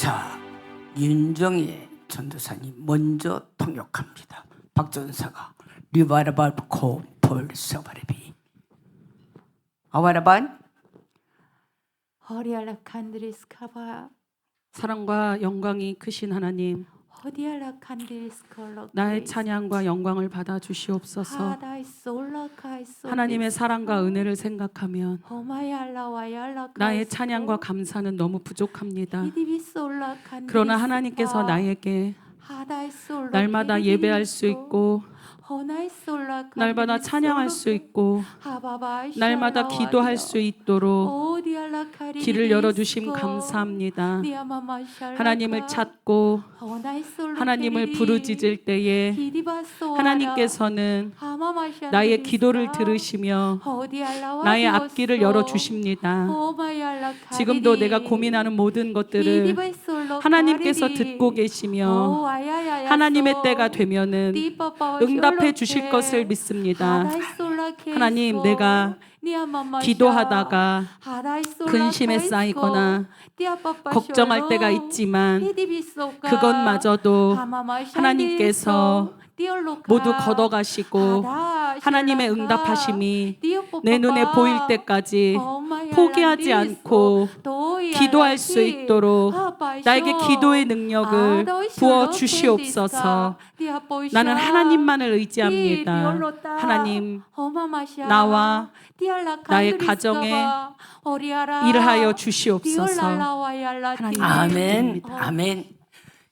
[SPEAKER 4] 자, 윤정희 전도사님 먼저 통역합니다. 박 전사가 리바라바코 폴서바레비 아와라반
[SPEAKER 5] 허리알라 칸드리스카바
[SPEAKER 3] 사랑과 영광이 크신 하나님,
[SPEAKER 5] 허디알라 칸드리스컬러
[SPEAKER 3] 나의 찬양과 영광을 받아 주시옵소서.
[SPEAKER 5] 하다이 솔라카이소
[SPEAKER 3] 하나님의 사랑과 은혜를 생각하면
[SPEAKER 5] 호마얄라와얄라
[SPEAKER 3] 나의 찬양과 감사는 너무 부족합니다.
[SPEAKER 5] 히디비솔라
[SPEAKER 3] 그러나 하나님께서 나에게
[SPEAKER 5] 하다이솔라
[SPEAKER 3] 날마다 예배할 수 있고
[SPEAKER 5] 호나이솔라
[SPEAKER 3] 날마다 찬양할 수 있고 날마다 기도할 수 있도록 길을 열어주심 감사합니다. 하나님을 찾고 하나님을 부르짖을 때에 하나님께서는 나의 기도를 들으시며 나의 앞길을 열어주십니다. 지금도 내가 고민하는 모든 것들을 하나님께서 듣고 계시며 하나님의 때가 되면은 응답해 주실 것을 믿습니다. 하나님, 내가 기도하다가 근심에 쌓이거나 걱정할 때가 있지만 그것마저도 하나님께서 모두 걷어가시고 하나님의 응답하심이 내 눈에 보일 때까지 포기하지 않고 기도할 수 있도록 나에게 기도의 능력을 부어 주시옵소서. 나는 하나님만을 의지합니다. 하나님, 나와 나의 가정에 일하여 주시옵소서. 하나님,
[SPEAKER 4] 아멘.
[SPEAKER 3] 기도드립니다.
[SPEAKER 4] 아멘.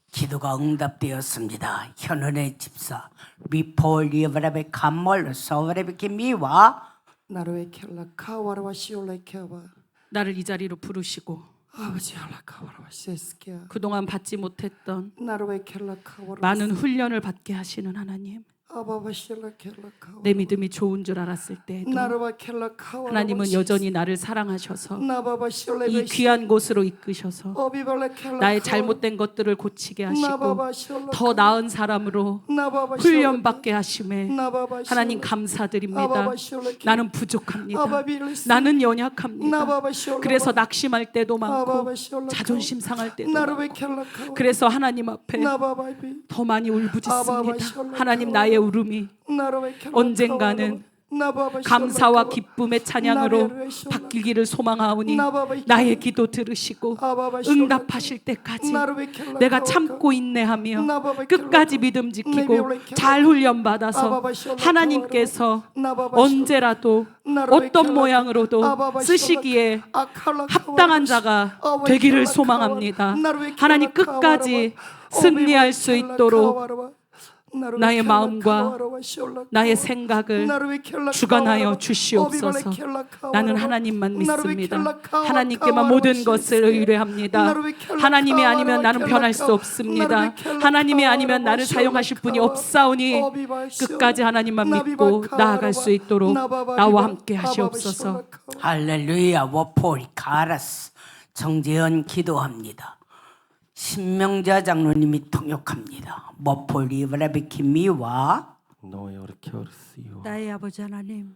[SPEAKER 4] 기도가 응답되었습니다. 현은의 집사 미폴리브라베 감몰 서브레베키 미와
[SPEAKER 7] 나로의 켈라 카와라와 시올라 케와
[SPEAKER 3] 나를 이 자리로 부르시고
[SPEAKER 7] 아버지 할라 카와라와 시스케
[SPEAKER 3] 그동안 받지 못했던
[SPEAKER 7] 나로의 켈라 카와라
[SPEAKER 3] 많은 훈련을 받게 하시는 하나님,
[SPEAKER 7] 아바바 시올라 켈라 카와
[SPEAKER 3] 내 믿음이 좋은 줄 알았을 때에도
[SPEAKER 7] 나로와 켈라 카와라
[SPEAKER 3] 하나님은 여전히 나를 사랑하셔서
[SPEAKER 7] 나바바 시올라
[SPEAKER 3] 이 귀한 곳으로 이끄셔서
[SPEAKER 7] 어비발라 켈라
[SPEAKER 3] 나의 잘못된 것들을 고치게 하시고
[SPEAKER 7] 나바바 시올라
[SPEAKER 3] 더 나은 사람으로
[SPEAKER 7] 나바바
[SPEAKER 3] 훈련받게 하심에
[SPEAKER 7] 나바바
[SPEAKER 3] 하나님 감사드립니다.
[SPEAKER 7] 아바바 시올라
[SPEAKER 3] 나는 부족합니다.
[SPEAKER 7] 아바비르스
[SPEAKER 3] 나는 연약합니다.
[SPEAKER 7] 나바바 시올라
[SPEAKER 3] 그래서 낙심할 때도 많고
[SPEAKER 7] 아바바 시올라
[SPEAKER 3] 자존심 상할 때도 많고
[SPEAKER 7] 나로의 켈라 카와
[SPEAKER 3] 그래서 하나님 앞에
[SPEAKER 7] 나바바비
[SPEAKER 3] 더 많이
[SPEAKER 7] 아바바
[SPEAKER 3] 울부짖습니다.
[SPEAKER 7] 시올라
[SPEAKER 3] 하나님, 나의 울음이
[SPEAKER 7] 나로의 켈라
[SPEAKER 3] 언젠가는
[SPEAKER 7] 나바바
[SPEAKER 3] 감사와
[SPEAKER 7] 시올라
[SPEAKER 3] 기쁨의 찬양으로 바뀌기를 소망하오니 나의 기도 들으시고 응답하실 때까지 내가 참고 인내하며 끝까지 믿음 지키고 잘 훈련받아서 하나님께서 언제라도 어떤 모양으로도 쓰시기에 합당한 자가 되기를 소망합니다. 하나님, 끝까지 승리할 수 있도록 나의 마음과 나의 생각을 주관하여 주시옵소서. 나는 하나님만 믿습니다. 하나님께만 모든 것을 의뢰합니다. 하나님이 아니면 나는 변할 수 없습니다. 하나님이 아니면 나를 사용하실 분이 없사오니 끝까지 하나님만 믿고 나아갈 수 있도록 나와 함께 하시옵소서.
[SPEAKER 4] 할렐루야. 워포리 카라스 정재현 기도합니다. 신명자 장로님이 통역합니다. 머폴리브라비키 미와
[SPEAKER 6] 나의 아버지 하나님,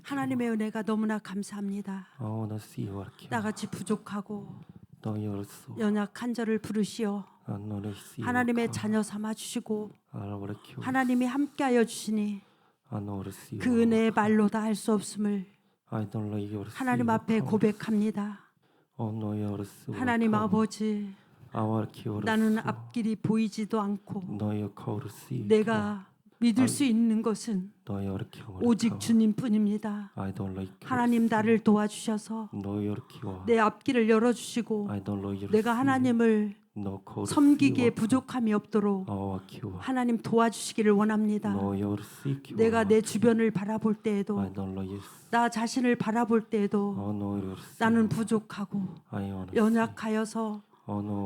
[SPEAKER 6] 하나님의 은혜가 너무나 감사합니다. 나같이 부족하고 연약한 저를 부르시어 하나님의 자녀 삼아 주시고 하나님이 함께하여 주시니 그 은혜의 말로 다 할 수 없음을 하나님 앞에 고백합니다. 하나님 아버지, 나는 앞길이 보이지도 않고 내가 믿을 수 있는 것은 오직 주님뿐입니다. 하나님, 나를 도와주셔서 내 앞길을 열어주시고 내가 하나님을 섬기기에 부족함이 없도록 하나님 도와주시기를 원합니다. 내가 내 주변을 바라볼 때에도 나 자신을 바라볼 때에도 나는 부족하고 연약하여서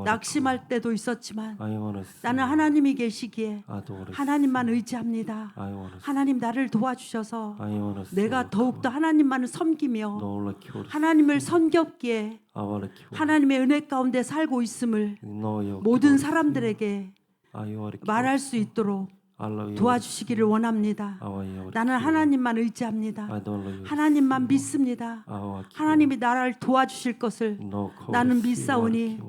[SPEAKER 6] 낙심할 때도 있었지만 나는 하나님이 계시기에 하나님만 의지합니다. 하나님, 나를 도와주셔서 내가 더욱더 하나님만을 섬기며 하나님을 섬겼기에 하나님의 은혜 가운데 살고 있음을 모든 사람들에게 말할 수 있도록 도와주시기를 원합니다. 나는 하나님만 의지합니다. 하나님만 믿습니다. 하나님이 나를 도와주실 것을 나는 믿사오니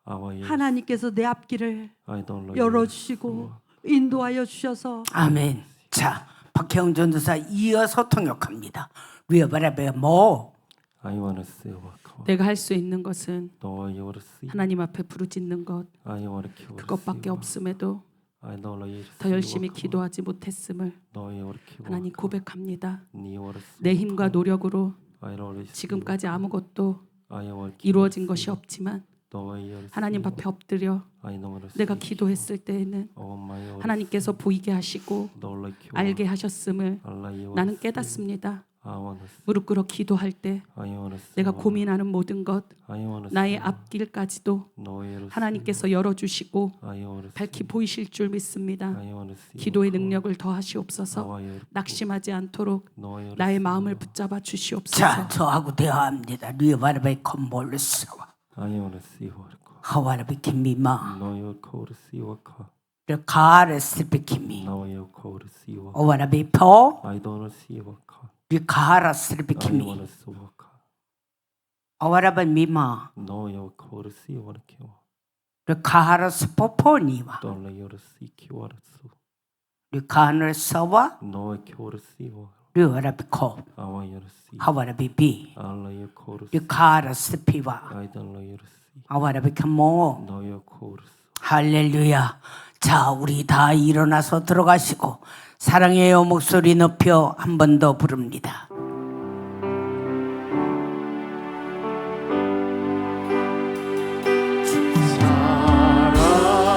[SPEAKER 6] 하나님께서 내 앞길을
[SPEAKER 2] 열어주시고
[SPEAKER 6] 열어주시고 인도하여 주셔서
[SPEAKER 4] 아멘. 자, 박혜영 전도사 이어서 통역합니다. 위어바라베 뭐
[SPEAKER 3] 내가 할 수 있는 것은 하나님 앞에 부르짖는 것
[SPEAKER 2] 그것밖에
[SPEAKER 3] 그것밖에 없음에도 더 열심히 기도하지 못했음을 하나님 고백합니다. 내 힘과 노력으로 지금까지 아무것도 이루어진 것이 없지만 하나님 앞에 엎드려 내가 기도했을 때에는 하나님께서 보이게 하시고 알게 하셨음을 나는 깨닫습니다. 무릎 꿇어 기도할 때 내가 고민하는 모든 것 나의 앞길까지도 하나님께서 열어주시고 밝히 보이실 줄 믿습니다. 기도의 능력을 더하시옵소서. 낙심하지 않도록 나의 마음을 붙잡아 주시옵소서.
[SPEAKER 4] 자, 저하고 대화합니다. 위어바라베 컴볼스와 하와라베 김미마 가르스르베키미 오와라베 포 가르스르베키미 오와라베 미마 가르스포포니와 가르스와 류와라베 코 하와라베 비 가르스피와 아와라베 컴모 할렐루야. 자, 우리 다 일어나서 들어가시고 사랑해요 목소리 높여 한 번 더 부릅니다.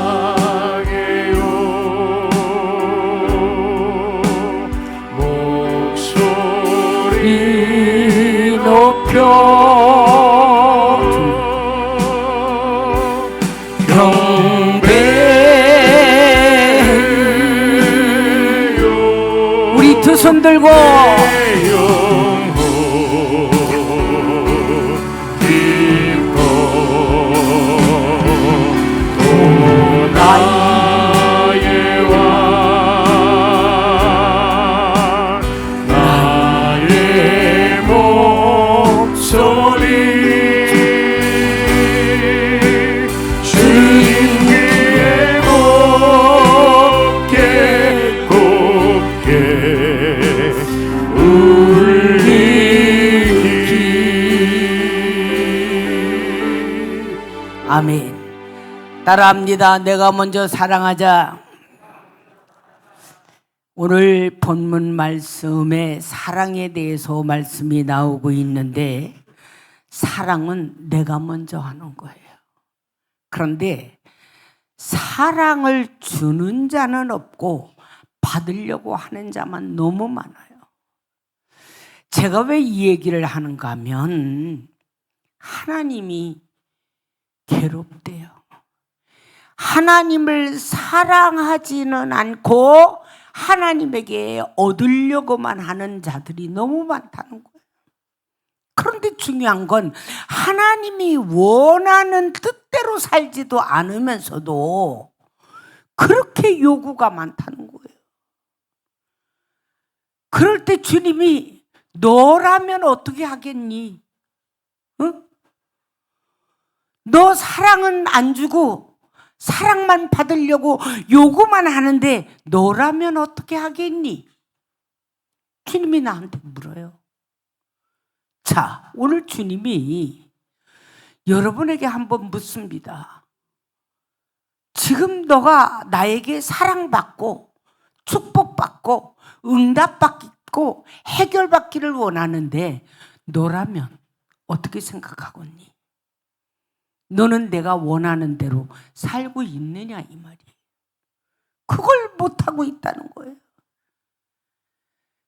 [SPEAKER 2] 사랑해요 목소리 높여
[SPEAKER 4] 우리 두 손 들고
[SPEAKER 2] 나의 목소리 주님 귀에 곱게 울리기.
[SPEAKER 4] 아멘. 따라합니다. 내가 먼저 사랑하자. 오늘 본문 말씀에 사랑에 대해서 말씀이 나오고 있는데 사랑은 내가 먼저 하는 거예요. 그런데 사랑을 주는 자는 없고 받으려고 하는 자만 너무 많아요. 제가 왜 이 얘기를 하는가 하면 하나님이 괴롭대요. 하나님을 사랑하지는 않고 하나님에게 얻으려고만 하는 자들이 너무 많다는 거예요. 그런데 중요한 건 하나님이 원하는 뜻대로 살지도 않으면서도 그렇게 요구가 많다는 거예요. 그럴 때 주님이 너라면 어떻게 하겠니? 응? 너 사랑은 안 주고 사랑만 받으려고 요구만 하는데 너라면 어떻게 하겠니? 주님이 나한테 물어요. 자, 오늘 주님이 여러분에게 한번 묻습니다. 지금 너가 나에게 사랑받고 축복받고 응답받고 해결받기를 원하는데 너라면 어떻게 생각하겠니? 너는 내가 원하는 대로 살고 있느냐 이 말이에요. 그걸 못하고 있다는 거예요.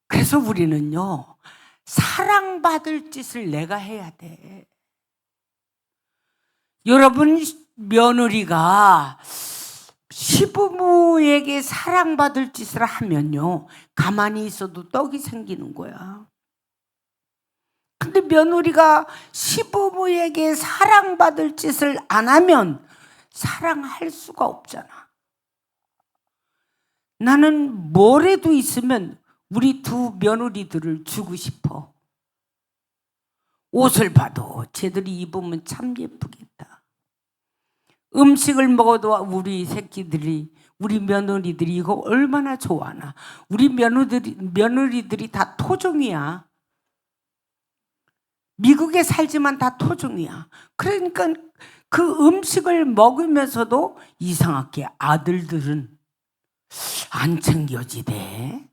[SPEAKER 4] 그래서 우리는요, 사랑받을 짓을 내가 해야 돼. 여러분, 며느리가 시부모에게 사랑받을 짓을 하면요, 가만히 있어도 떡이 생기는 거야. 근데 며느리가 시부모에게 사랑받을 짓을 안 하면 사랑할 수가 없잖아. 나는 뭐래도 있으면 우리 두 며느리들을 주고 싶어. 옷을 봐도 쟤들이 입으면 참 예쁘겠다. 음식을 먹어도 우리 새끼들이, 우리 며느리들이 이거 얼마나 좋아하나. 우리 며느리들이 다 토종이야. 미국에 살지만 다 토종이야. 그러니까 그 음식을 먹으면서도 이상하게 아들들은 안 챙겨지대.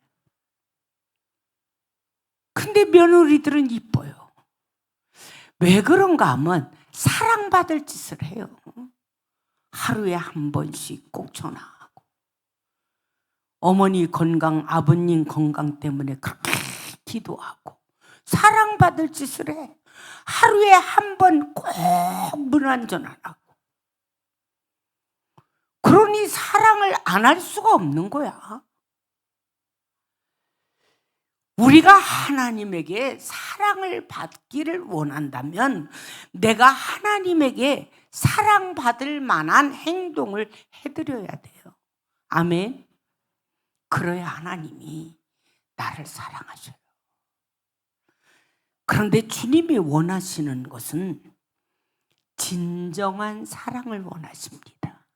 [SPEAKER 4] 근데 며느리들은 이뻐요. 왜 그런가 하면 사랑받을 짓을 해요. 하루에 한 번씩 꼭 전화하고, 어머니 건강, 아버님 건강 때문에 그렇게 기도하고, 사랑받을 짓을 해. 하루에 한 번 꼭 문안 전화하고. 그러니 사랑을 안 할 수가 없는 거야. 우리가 하나님에게 사랑을 받기를 원한다면 내가 하나님에게 사랑받을 만한 행동을 해드려야 돼요. 아멘. 그래야 하나님이 나를 사랑하셔요. 그런데 주님이 원하시는 것은 진정한 사랑을 원하십니다.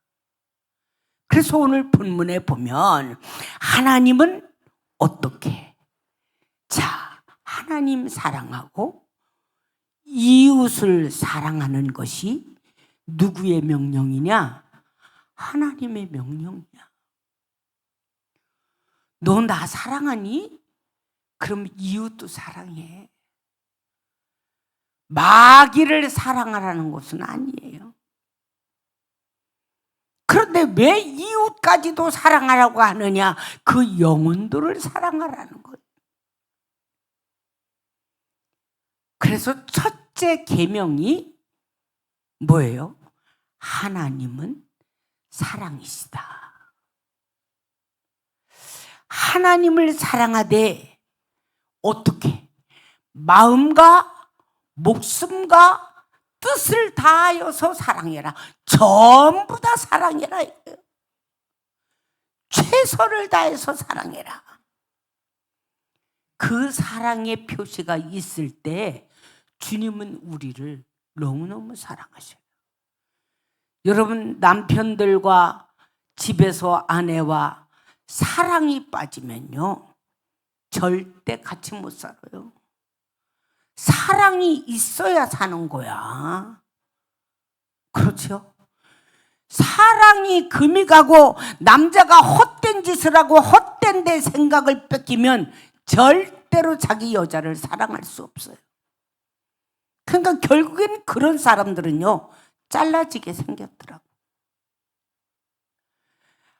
[SPEAKER 4] 그래서 오늘 본문에 보면 하나님은 어떻게? 자, 하나님 사랑하고 이웃을 사랑하는 것이 누구의 명령이냐? 하나님의 명령이야. 너 나 사랑하니? 그럼 이웃도 사랑해. 마귀를 사랑하라는 것은 아니에요. 그런데 왜 이웃까지도 사랑하라고 하느냐? 그 영혼들을 사랑하라는 거예요. 그래서 첫째 계명이 뭐예요? 하나님은 사랑이시다. 하나님을 사랑하되 어떻게? 마음과 목숨과 뜻을 다하여서 사랑해라. 전부 다 사랑해라. 최선을 다해서 사랑해라. 그 사랑의 표시가 있을 때 주님은 우리를 너무너무 사랑하셔요. 여러분, 남편들과 집에서 아내와 사랑이 빠지면요, 절대 같이 못 살아요. 사랑이 있어야 사는 거야. 그렇죠? 사랑이 금이 가고 남자가 헛된 짓을 하고 헛된 데 생각을 뺏기면 절대로 자기 여자를 사랑할 수 없어요. 그러니까 결국엔 그런 사람들은요, 잘라지게 생겼더라고.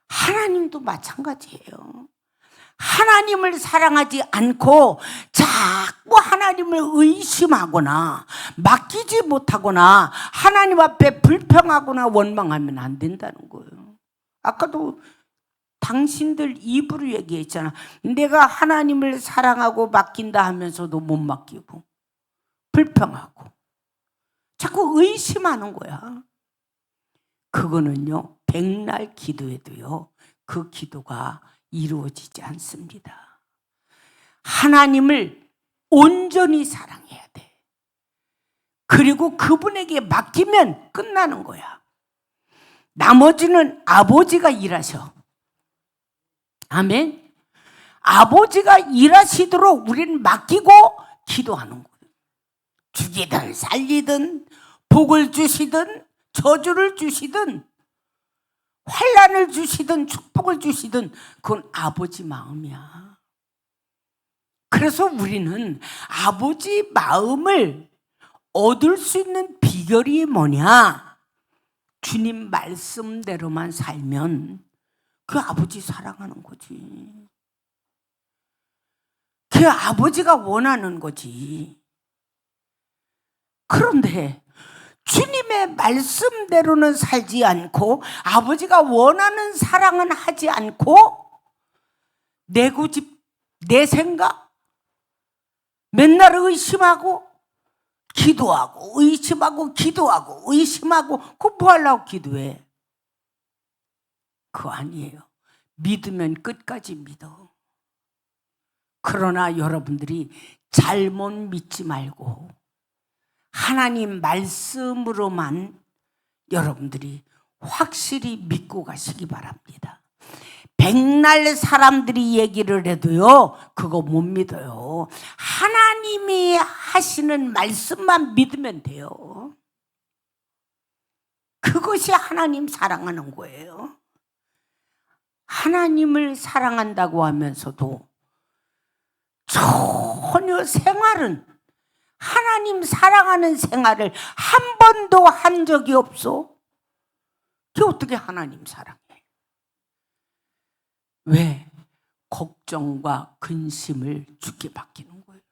[SPEAKER 4] 하나님도 마찬가지예요. 하나님을 사랑하지 않고 자꾸 하나님을 의심하거나 맡기지 못하거나 하나님 앞에 불평하거나 원망하면 안 된다는 거예요. 아까도 당신들 입으로 얘기했잖아. 내가 하나님을 사랑하고 맡긴다 하면서도 못 맡기고 불평하고 자꾸 의심하는 거야. 그거는요, 백날 기도해도요, 그 기도가 이루어지지 않습니다. 하나님을 온전히 사랑해야 돼. 그리고 그분에게 맡기면 끝나는 거야. 나머지는 아버지가 일하셔. 아멘. 아버지가 일하시도록 우리는 맡기고 기도하는 거예요. 죽이든 살리든 복을 주시든 저주를 주시든 환난을 주시든 축복을 주시든 그건 아버지 마음이야. 그래서 우리는 아버지 마음을 얻을 수 있는 비결이 뭐냐? 주님 말씀대로만 살면 그 아버지 사랑하는 거지. 그 아버지가 원하는 거지. 그런데 주님의 말씀대로는 살지 않고 아버지가 원하는 사랑은 하지 않고 내 고집, 내 생각, 맨날 의심하고 기도하고 의심하고 기도하고 의심하고 그거 뭐 하려고 기도해? 그거 아니에요. 믿으면 끝까지 믿어. 그러나 여러분들이 잘못 믿지 말고 하나님 말씀으로만 여러분들이 확실히 믿고 가시기 바랍니다. 백날 사람들이 얘기를 해도요, 그거 못 믿어요. 하나님이 하시는 말씀만 믿으면 돼요. 그것이 하나님 사랑하는 거예요. 하나님을 사랑한다고 하면서도 전혀 생활은 하나님 사랑하는 생활을 한 번도 한 적이 없어. 그게 어떻게 하나님 사랑해? 왜? 걱정과 근심을 주께 맡기는 거예요.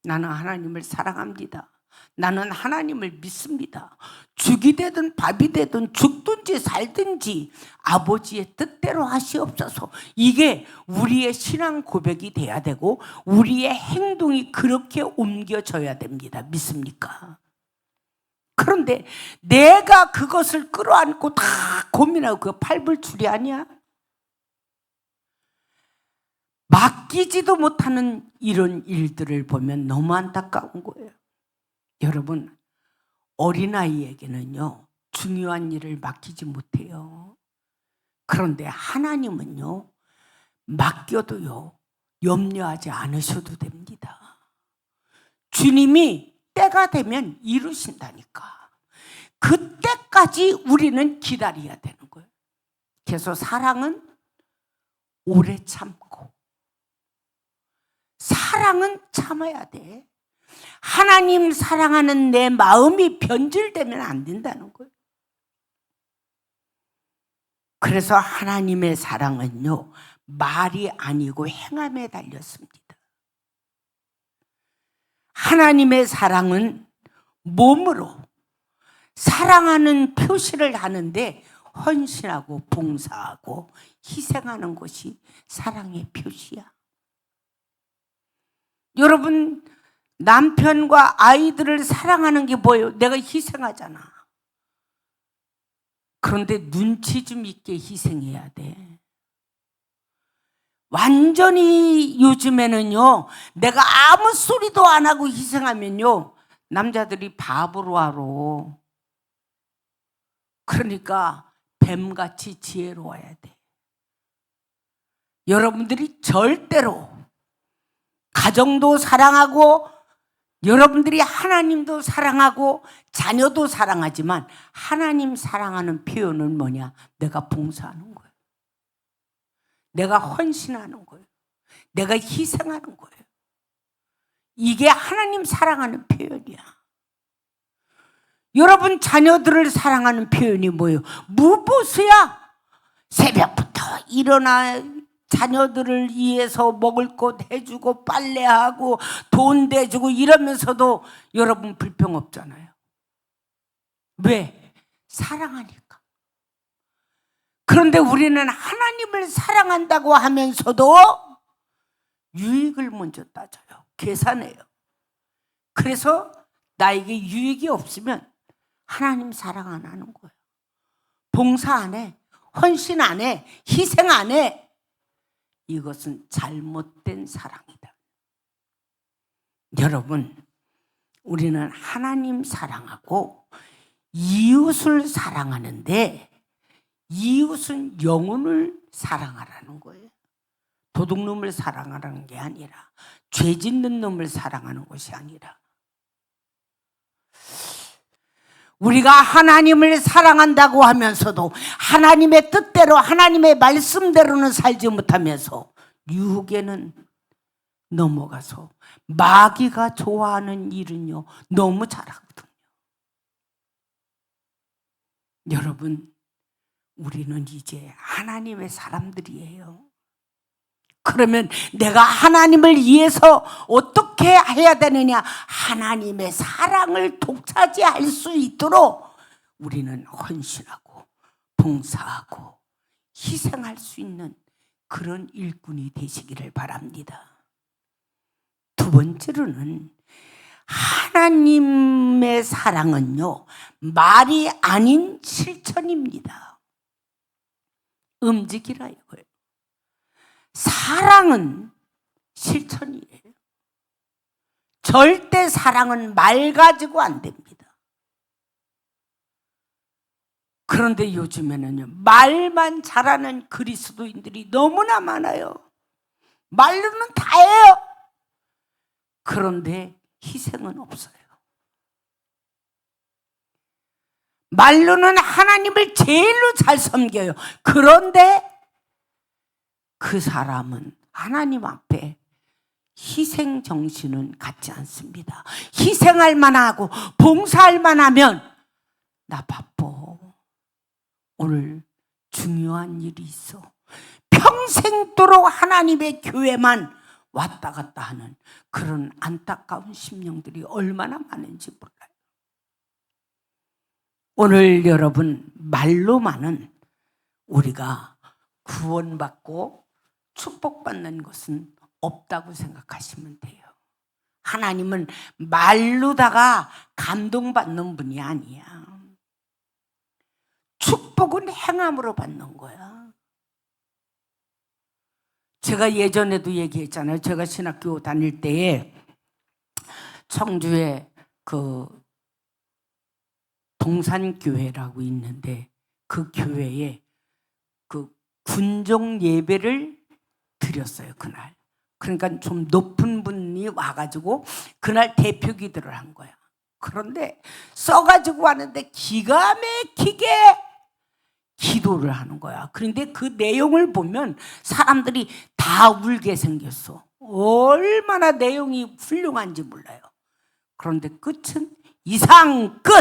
[SPEAKER 4] 나는 하나님을 사랑합니다. 나는 하나님을 믿습니다. 죽이 되든 밥이 되든 죽든지 살든지 아버지의 뜻대로 하시옵소서. 이게 우리의 신앙 고백이 돼야 되고 우리의 행동이 그렇게 옮겨져야 됩니다. 믿습니까? 그런데 내가 그것을 끌어안고 다 고민하고 그거 팔불출이 아니야? 맡기지도 못하는 이런 일들을 보면 너무 안타까운 거예요. 여러분, 어린아이에게는요, 중요한 일을 맡기지 못해요. 그런데 하나님은요, 맡겨도요, 염려하지 않으셔도 됩니다. 주님이 때가 되면 이루신다니까. 그때까지 우리는 기다려야 되는 거예요. 그래서 사랑은 오래 참고, 사랑은 참아야 돼. 하나님 사랑하는 내 마음이 변질되면 안 된다는 거예요. 그래서 하나님의 사랑은요, 말이 아니고 행함에 달렸습니다. 하나님의 사랑은 몸으로 사랑하는 표시를 하는데 헌신하고 봉사하고 희생하는 것이 사랑의 표시야. 여러분, 남편과 아이들을 사랑하는 게 뭐예요? 내가 희생하잖아. 그런데 눈치 좀 있게 희생해야 돼. 완전히 요즘에는요, 내가 아무 소리도 안 하고 희생하면요, 남자들이 바보로 알아. 그러니까 뱀같이 지혜로워야 돼. 여러분들이 절대로 가정도 사랑하고 여러분들이 하나님도 사랑하고 자녀도 사랑하지만 하나님 사랑하는 표현은 뭐냐? 내가 봉사하는 거예요. 내가 헌신하는 거예요. 내가 희생하는 거예요. 이게 하나님 사랑하는 표현이야. 여러분 자녀들을 사랑하는 표현이 뭐예요? 무보수야. 새벽부터 일어나 자녀들을 위해서 먹을 것 해주고 빨래하고 돈 대주고 이러면서도 여러분 불평 없잖아요. 왜? 사랑하니까. 그런데 우리는 하나님을 사랑한다고 하면서도 유익을 먼저 따져요. 계산해요. 그래서 나에게 유익이 없으면 하나님 사랑 안 하는 거예요. 봉사 안 해. 헌신 안 해. 희생 안 해. 이것은 잘못된 사랑이다. 여러분, 우리는 하나님 사랑하고 이웃을 사랑하는데 이웃은 영혼을 사랑하라는 거예요. 도둑놈을 사랑하라는 게 아니라 죄 짓는 놈을 사랑하는 것이 아니라 우리가 하나님을 사랑한다고 하면서도 하나님의 뜻대로 하나님의 말씀대로는 살지 못하면서 유혹에는 넘어가서 마귀가 좋아하는 일은요 너무 잘하거든요. 여러분, 우리는 이제 하나님의 사람들이에요. 그러면 내가 하나님을 위해서 어떻게 해야 되느냐? 하나님의 사랑을 독차지할 수 있도록 우리는 헌신하고 봉사하고 희생할 수 있는 그런 일꾼이 되시기를 바랍니다. 두 번째로는 하나님의 사랑은요 말이 아닌 실천입니다. 움직이라 이거예요. 사랑은 실천이에요. 절대 사랑은 말 가지고 안 됩니다. 그런데 요즘에는요, 말만 잘하는 그리스도인들이 너무나 많아요. 말로는 다 해요. 그런데 희생은 없어요. 말로는 하나님을 제일로 잘 섬겨요. 그런데 그 사람은 하나님 앞에 희생 정신은 갖지 않습니다. 희생할 만하고 봉사할 만하면 나 바빠. 오늘 중요한 일이 있어. 평생도록 하나님의 교회만 왔다 갔다 하는 그런 안타까운 심령들이 얼마나 많은지 몰라요. 오늘 여러분, 말로만은 우리가 구원받고 축복받는 것은 없다고 생각하시면 돼요. 하나님은 말로다가 감동받는 분이 아니야. 축복은 행함으로 받는 거야. 제가 예전에도 얘기했잖아요. 제가 신학교 다닐 때에 청주에 그 동산교회라고 있는데 그 교회에 그 군종 예배를 드렸어요, 그날. 그러니까 좀 높은 분이 와가지고 그날 대표 기도를 한 거야. 그런데 써가지고 왔는데 기가 막히게 기도를 하는 거야. 그런데 그 내용을 보면 사람들이 다 울게 생겼어. 얼마나 내용이 훌륭한지 몰라요. 그런데 끝은 이상 끝!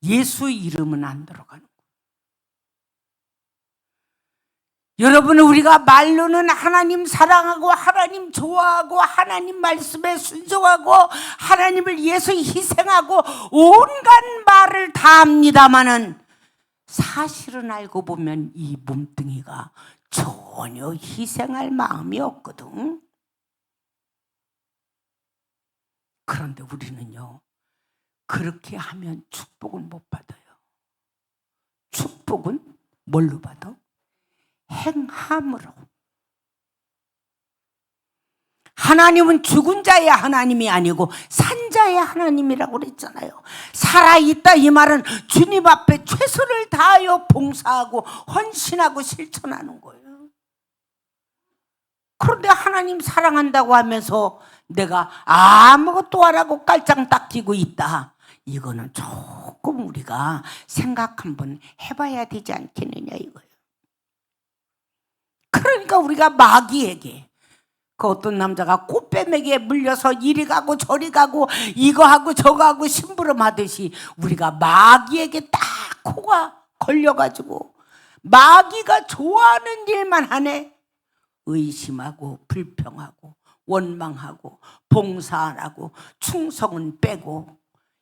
[SPEAKER 4] 예수 이름은 안 들어가는 거예요. 여러분, 우리가 말로는 하나님 사랑하고 하나님 좋아하고 하나님 말씀에 순종하고 하나님을 위해서 희생하고 온갖 말을 다 합니다마는 사실은 알고 보면 이 몸뚱이가 전혀 희생할 마음이 없거든. 그런데 우리는요, 그렇게 하면 축복은 못 받아요. 축복은 뭘로 받아? 행함으로. 하나님은 죽은 자의 하나님이 아니고 산 자의 하나님이라고 그랬잖아요. 살아있다 이 말은 주님 앞에 최선을 다하여 봉사하고 헌신하고 실천하는 거예요. 그런데 하나님 사랑한다고 하면서 내가 아무것도 안 하고 깔짱 닦이고 있다. 이거는 조금 우리가 생각 한번 해봐야 되지 않겠느냐 이거예요. 그러니까 우리가 마귀에게, 그 어떤 남자가 꽃뱀에게 물려서 이리 가고 저리 가고 이거 하고 저거 하고 심부름하듯이 우리가 마귀에게 딱 코가 걸려가지고 마귀가 좋아하는 일만 하네. 의심하고 불평하고 원망하고 봉사 안 하고 충성은 빼고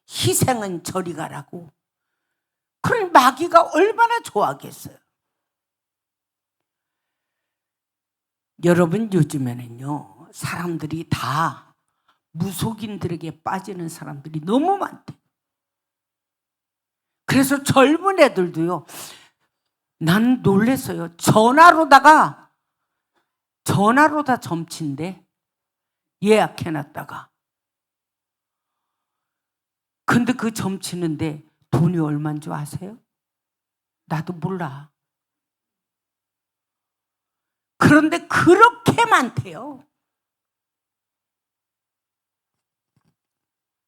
[SPEAKER 4] 희생은 저리 가라고. 그럼 마귀가 얼마나 좋아하겠어요. 여러분, 요즘에는요, 사람들이 다 무속인들에게 빠지는 사람들이 너무 많대. 그래서 젊은 애들도요, 난 놀랬어요. 전화로다 점친데 예약해놨다가. 근데 그 점치는데 돈이 얼마인 줄 아세요? 나도 몰라. 그런데 그렇게 많대요.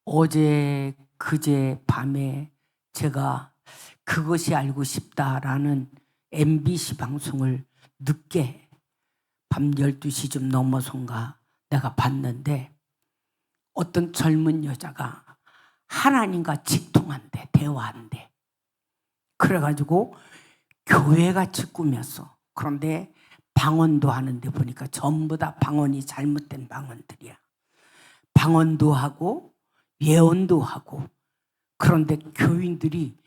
[SPEAKER 4] 어제 그제 밤에 제가 그것이 알고 싶다라는 MBC 방송을 늦게 밤 12시쯤 넘어선가 내가 봤는데 어떤 젊은 여자가 하나님과 직통한대, 대화한대. 그래가지고 교회같이 꾸몄어. 그런데 방언도 하는데 보니까 전부 다 방언이 잘못된 방언들이야. 방언도 하고 예언도 하고. 그런데 교인들이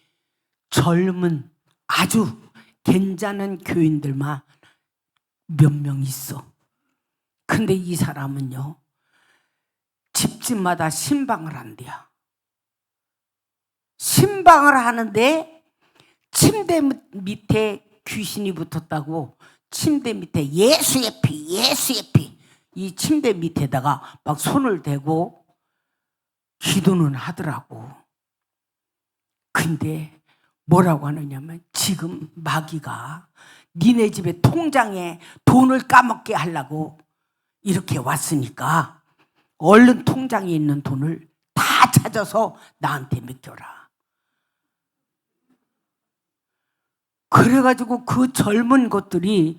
[SPEAKER 4] 젊은 아주 괜찮은 교인들만 몇 명 있어. 근데 이 사람은요, 집집마다 신방을 한대요. 신방을 하는데 침대 밑에 귀신이 붙었다고 침대 밑에 예수의 피, 예수의 피, 이 침대 밑에다가 막 손을 대고 기도는 하더라고. 그 근데 뭐라고 하느냐면 지금 마귀가 니네 집에 통장에 돈을 까먹게 하려고 이렇게 왔으니까 얼른 통장에 있는 돈을 다 찾아서 나한테 맡겨라. 그래가지고 그 젊은 것들이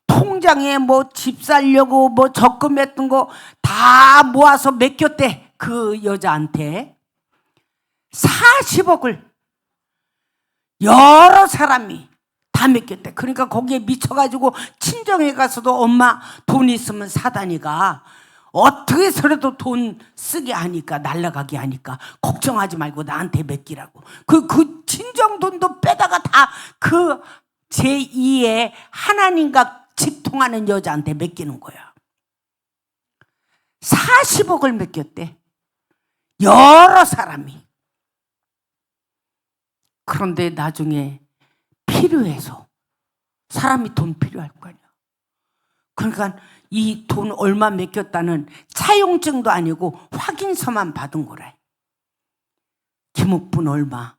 [SPEAKER 4] 통장에 뭐 집 살려고 뭐 적금했던 거 다 모아서 맡겼대. 그 여자한테 40억을 여러 사람이 다 맡겼대. 그러니까 거기에 미쳐가지고 친정에 가서도 엄마 돈 있으면 사다니까 어떻게 해서라도 돈 쓰게 하니까, 날라가게 하니까 걱정하지 말고 나한테 맡기라고. 그 친정 돈도 빼다가 다 그 제2의 하나님과 직통하는 여자한테 맡기는 거야. 40억을 맡겼대. 여러 사람이. 그런데 나중에 필요해서, 사람이 돈 필요할 거 아니야. 그러니까 이 돈 얼마 맡겼다는 차용증도 아니고 확인서만 받은 거래. 김옥분 얼마,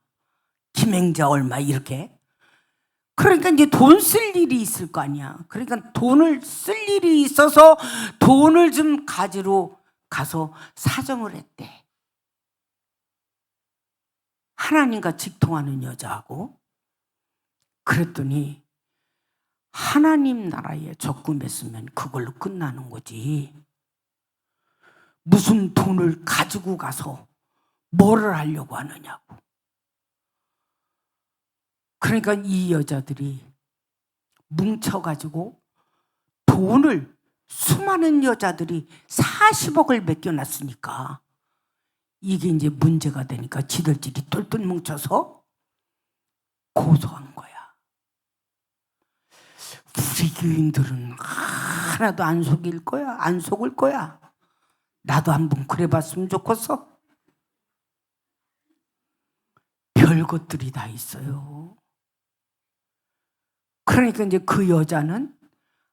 [SPEAKER 4] 김행자 얼마, 이렇게. 그러니까 이제 돈 쓸 일이 있을 거 아니야. 그러니까 돈을 쓸 일이 있어서 돈을 좀 가지러 가서 사정을 했대. 하나님과 직통하는 여자하고. 그랬더니 하나님 나라에 적금했으면 그걸로 끝나는 거지. 무슨 돈을 가지고 가서 뭐를 하려고 하느냐고. 그러니까 이 여자들이 뭉쳐가지고 돈을, 수많은 여자들이 40억을 맡겨놨으니까 이게 이제 문제가 되니까 지들끼리 똘똘 뭉쳐서 고소한 거야. 우리 교인들은 하나도 안 속일 거야, 안 속을 거야. 나도 한번 그래봤으면 좋겠어. 별것들이 다 있어요. 그러니까 이제 그 여자는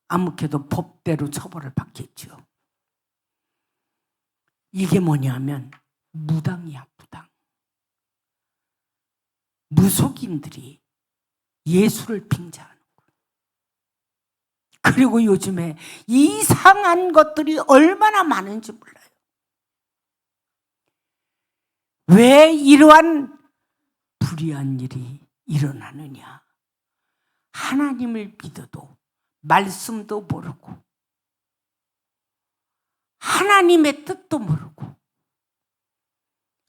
[SPEAKER 4] 아무개도 법대로 처벌을 받겠죠. 이게 뭐냐면 무당이야, 무당. 무속인들이 예수를 빙자하는 거예요. 그리고 요즘에 이상한 것들이 얼마나 많은지 몰라요. 왜 이러한 불의한 일이 일어나느냐? 하나님을 믿어도 말씀도 모르고 하나님의 뜻도 모르고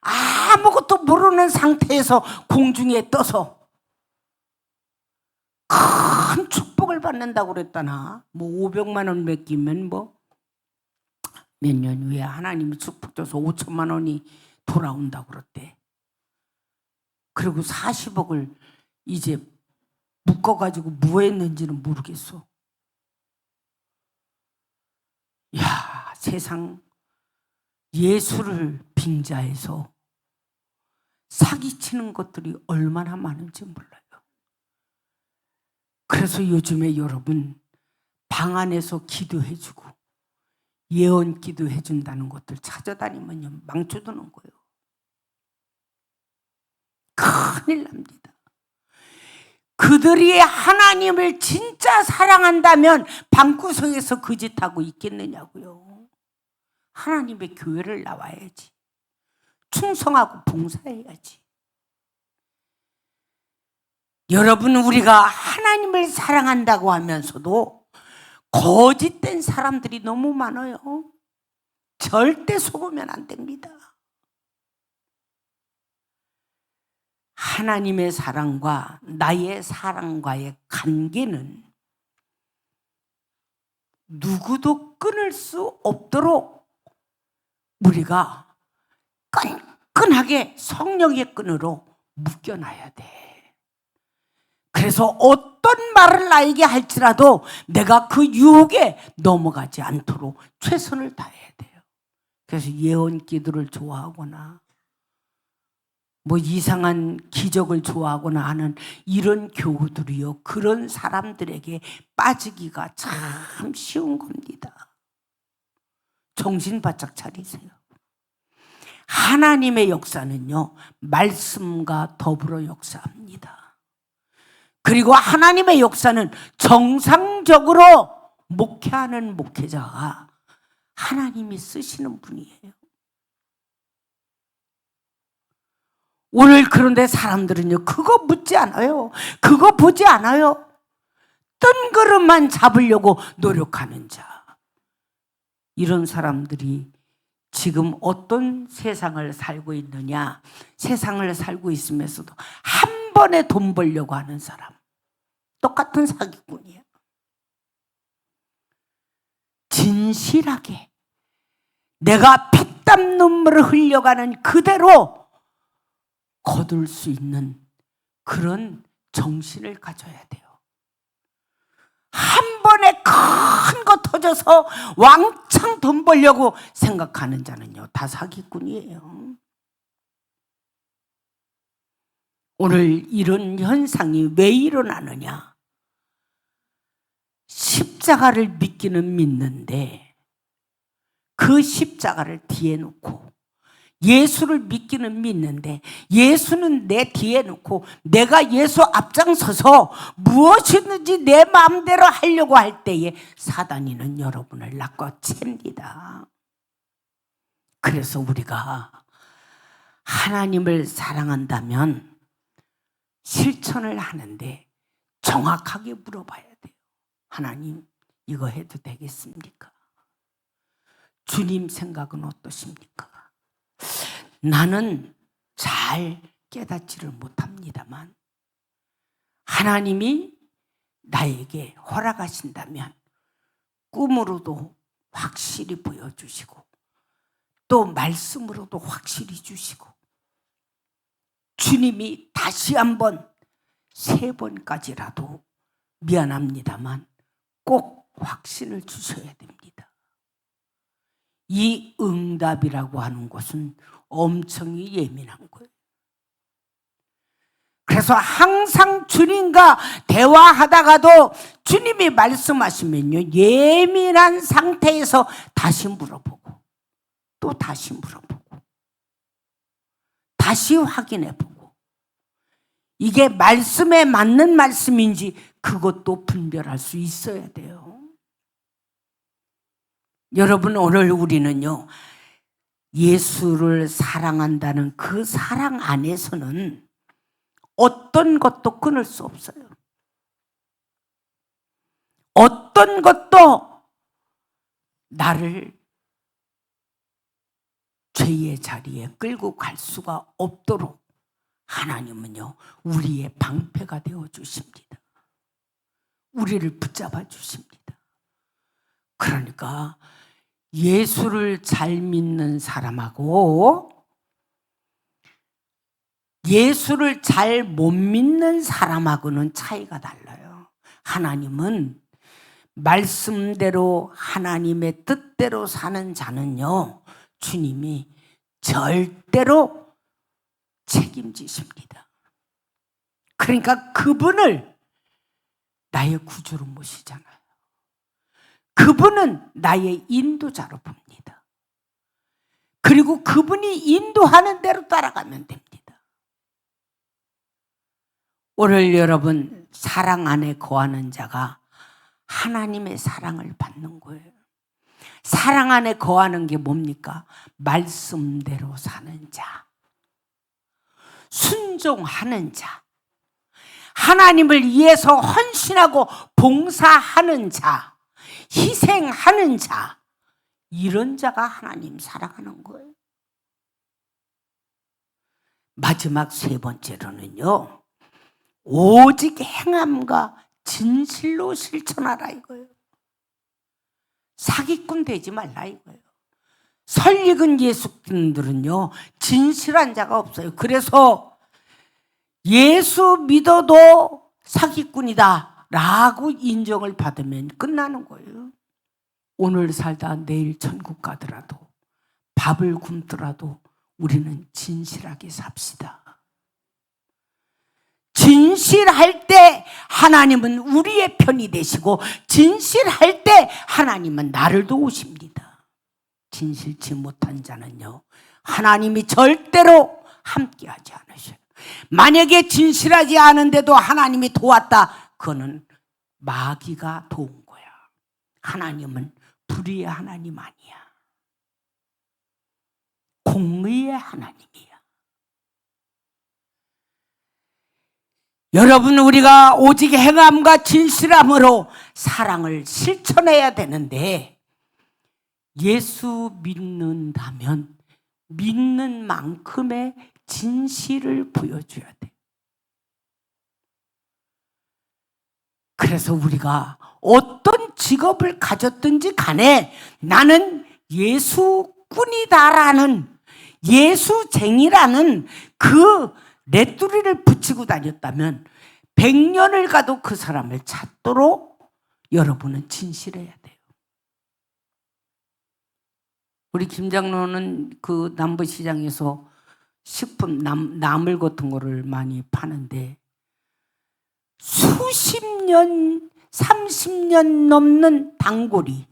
[SPEAKER 4] 아무것도 모르는 상태에서 공중에 떠서 큰 축복을 받는다고 그랬다나. 뭐 500만 원 맡기면 뭐 몇 년 후에 하나님이 축복 줘서 5천만 원이 돌아온다고 그랬대. 그리고 40억을 이제 묶어가지고 뭐 했는지는 모르겠어. 야, 세상 예수를 빙자해서 사기치는 것들이 얼마나 많은지 몰라요. 그래서 요즘에 여러분 방 안에서 기도해주고 예언 기도해준다는 것들 찾아다니면 망쳐드는 거예요. 큰일 납니다. 그들이 하나님을 진짜 사랑한다면 방구석에서 그 짓하고 있겠느냐고요. 하나님의 교회를 나와야지. 충성하고 봉사해야지. 여러분, 우리가 하나님을 사랑한다고 하면서도 거짓된 사람들이 너무 많아요. 절대 속으면 안 됩니다. 하나님의 사랑과 나의 사랑과의 관계는 누구도 끊을 수 없도록 우리가 끈끈하게 성령의 끈으로 묶여놔야 돼. 그래서 어떤 말을 나에게 할지라도 내가 그 유혹에 넘어가지 않도록 최선을 다해야 돼요. 그래서 예언 기도를 좋아하거나 뭐 이상한 기적을 좋아하거나 하는 이런 교우들이요, 그런 사람들에게 빠지기가 참 쉬운 겁니다. 정신 바짝 차리세요. 하나님의 역사는요, 말씀과 더불어 역사합니다. 그리고 하나님의 역사는 정상적으로 목회하는 목회자가 하나님이 쓰시는 분이에요. 오늘 그런데 사람들은요, 그거 묻지 않아요. 그거 보지 않아요. 뜬 그릇만 잡으려고 노력하는 자. 이런 사람들이 지금 어떤 세상을 살고 있느냐? 세상을 살고 있으면서도 한 번에 돈 벌려고 하는 사람. 똑같은 사기꾼이에요. 진실하게 내가 피땀 눈물을 흘려가는 그대로 거둘 수 있는 그런 정신을 가져야 돼요. 한 번에 큰 거 터져서 왕창 돈 벌려고 생각하는 자는요, 다 사기꾼이에요. 오늘 이런 현상이 왜 일어나느냐? 십자가를 믿기는 믿는데 그 십자가를 뒤에 놓고, 예수를 믿기는 믿는데 예수는 내 뒤에 놓고 내가 예수 앞장서서 무엇이든지 내 마음대로 하려고 할 때에 사단이는 여러분을 낚아챕니다. 그래서 우리가 하나님을 사랑한다면 실천을 하는데 정확하게 물어봐야 돼요. 하나님, 이거 해도 되겠습니까? 주님 생각은 어떠십니까? 나는 잘 깨닫지를 못합니다만 하나님이 나에게 허락하신다면 꿈으로도 확실히 보여주시고 또 말씀으로도 확실히 주시고, 주님이 다시 한번 3번까지라도 미안합니다만 꼭 확신을 주셔야 됩니다. 이 응답이라고 하는 것은 엄청이 예민한 거예요. 그래서 항상 주님과 대화하다가도 주님이 말씀하시면요, 예민한 상태에서 다시 물어보고 또 다시 물어보고 다시 확인해보고, 이게 말씀에 맞는 말씀인지 그것도 분별할 수 있어야 돼요. 여러분, 오늘 우리는요, 예수를 사랑한다는 그 사랑 안에서는 어떤 것도 끊을 수 없어요. 어떤 것도 나를 죄의 자리에 끌고 갈 수가 없도록 하나님은요, 우리의 방패가 되어 주십니다. 우리를 붙잡아 주십니다. 그러니까 예수를 잘 믿는 사람하고 예수를 잘 못 믿는 사람하고는 차이가 달라요. 하나님은 말씀대로 하나님의 뜻대로 사는 자는요, 주님이 절대로 책임지십니다. 그러니까 그분을 나의 구주로 모시잖아요. 그분은 나의 인도자로 봅니다. 그리고 그분이 인도하는 대로 따라가면 됩니다. 오늘 여러분, 사랑 안에 거하는 자가 하나님의 사랑을 받는 거예요. 사랑 안에 거하는 게 뭡니까? 말씀대로 사는 자, 순종하는 자, 하나님을 위해서 헌신하고 봉사하는 자, 희생하는 자, 이런 자가 하나님 사랑하는 거예요. 마지막 3번째로는요, 오직 행함과 진실로 실천하라 이거예요. 사기꾼 되지 말라 이거예요. 설익은 예수님들은요, 진실한 자가 없어요. 그래서 예수 믿어도 사기꾼이다 라고 인정을 받으면 끝나는 거예요. 오늘 살다 내일 천국 가더라도, 밥을 굶더라도 우리는 진실하게 삽시다. 진실할 때 하나님은 우리의 편이 되시고, 진실할 때 하나님은 나를 도우십니다. 진실치 못한 자는요, 하나님이 절대로 함께하지 않으셔요. 만약에 진실하지 않은데도 하나님이 도왔다, 그거는 마귀가 도운 거야. 하나님은 불의의 하나님 아니야. 공의의 하나님이야. 여러분, 우리가 오직 행함과 진실함으로 사랑을 실천해야 되는데, 예수 믿는다면 믿는 만큼의 진실을 보여줘야 돼. 그래서 우리가 어떤 직업을 가졌든지 간에 나는 예수꾼이다라는, 예수쟁이라는 그 레뚜리를 붙이고 다녔다면 100년을 가도 그 사람을 찾도록 여러분은 진실해야 돼요. 우리 김 장로는 그 남부시장에서 식품 나물 같은 거를 많이 파는데 수십 년, 30년 넘는 단골이,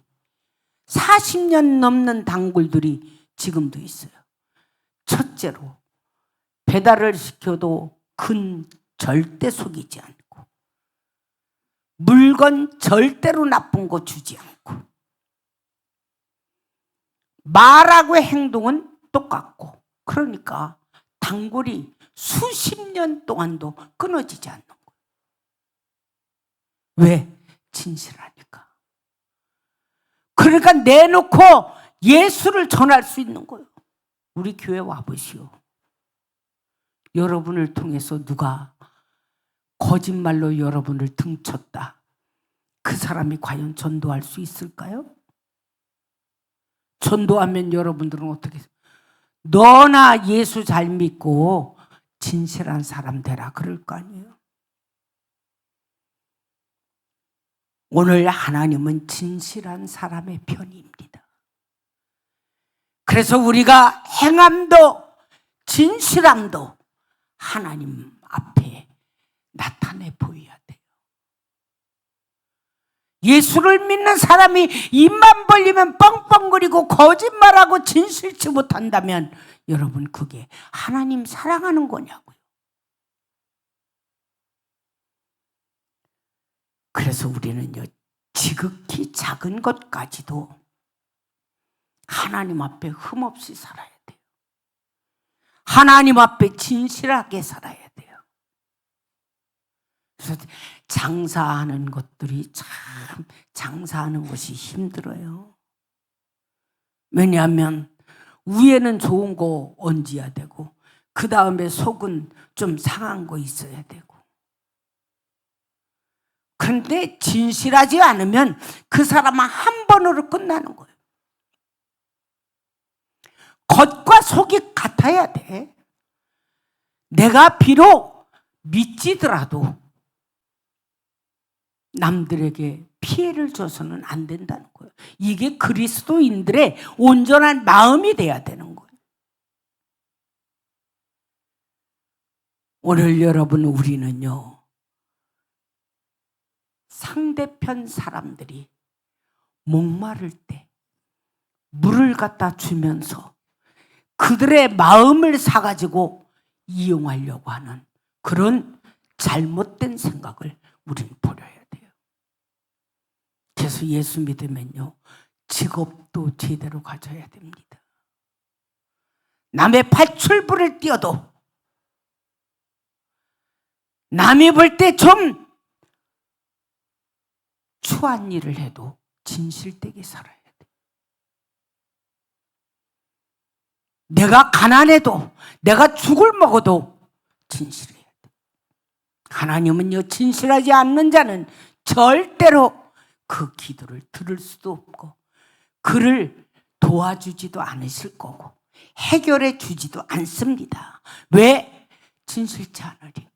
[SPEAKER 4] 40년 넘는 단골들이 지금도 있어요. 첫째로 배달을 시켜도 근 절대 속이지 않고, 물건 절대로 나쁜 거 주지 않고, 말하고 행동은 똑같고, 그러니까 단골이 수십 년 동안도 끊어지지 않는 거예요. 왜? 진실하니까. 그러니까 내놓고 예수를 전할 수 있는 거예요. 우리 교회 와보시오. 여러분을 통해서 누가 거짓말로 여러분을 등쳤다, 그 사람이 과연 전도할 수 있을까요? 전도하면 여러분들은 어떻게 해요? 너나 예수 잘 믿고 진실한 사람 되라 그럴 거 아니에요? 오늘 하나님은 진실한 사람의 편입니다. 그래서 우리가 행함도 진실함도 하나님 앞에 나타내 보여야 돼요. 예수를 믿는 사람이 입만 벌리면 뻥뻥거리고 거짓말하고 진실치 못한다면 여러분, 그게 하나님 사랑하는 거냐고요. 그래서 우리는요, 지극히 작은 것까지도 하나님 앞에 흠없이 살아야 돼요. 하나님 앞에 진실하게 살아야 돼요. 그래서 장사하는 것들이 참, 장사하는 것이 힘들어요. 왜냐하면 위에는 좋은 거 얹어야 되고, 그 다음에 속은 좀 상한 거 있어야 되고. 그런데 진실하지 않으면 그 사람은 한 번으로 끝나는 거예요. 겉과 속이 같아야 돼. 내가 비록 믿지더라도 남들에게 피해를 줘서는 안 된다는 거예요. 이게 그리스도인들의 온전한 마음이 돼야 되는 거예요. 오늘 여러분, 우리는요, 상대편 사람들이 목마를 때 물을 갖다 주면서 그들의 마음을 사가지고 이용하려고 하는 그런 잘못된 생각을 우리는 버려야 돼요. 그래서 예수 믿으면요, 직업도 제대로 가져야 됩니다. 남의 팥줄부를 띄어도, 남이 볼 때 좀 추한 일을 해도 진실되게 살아야 돼. 내가 가난해도, 내가 죽을 먹어도 진실해야 돼. 하나님은요, 진실하지 않는 자는 절대로 그 기도를 들을 수도 없고, 그를 도와주지도 않으실 거고, 해결해 주지도 않습니다. 왜? 진실치 않으니까.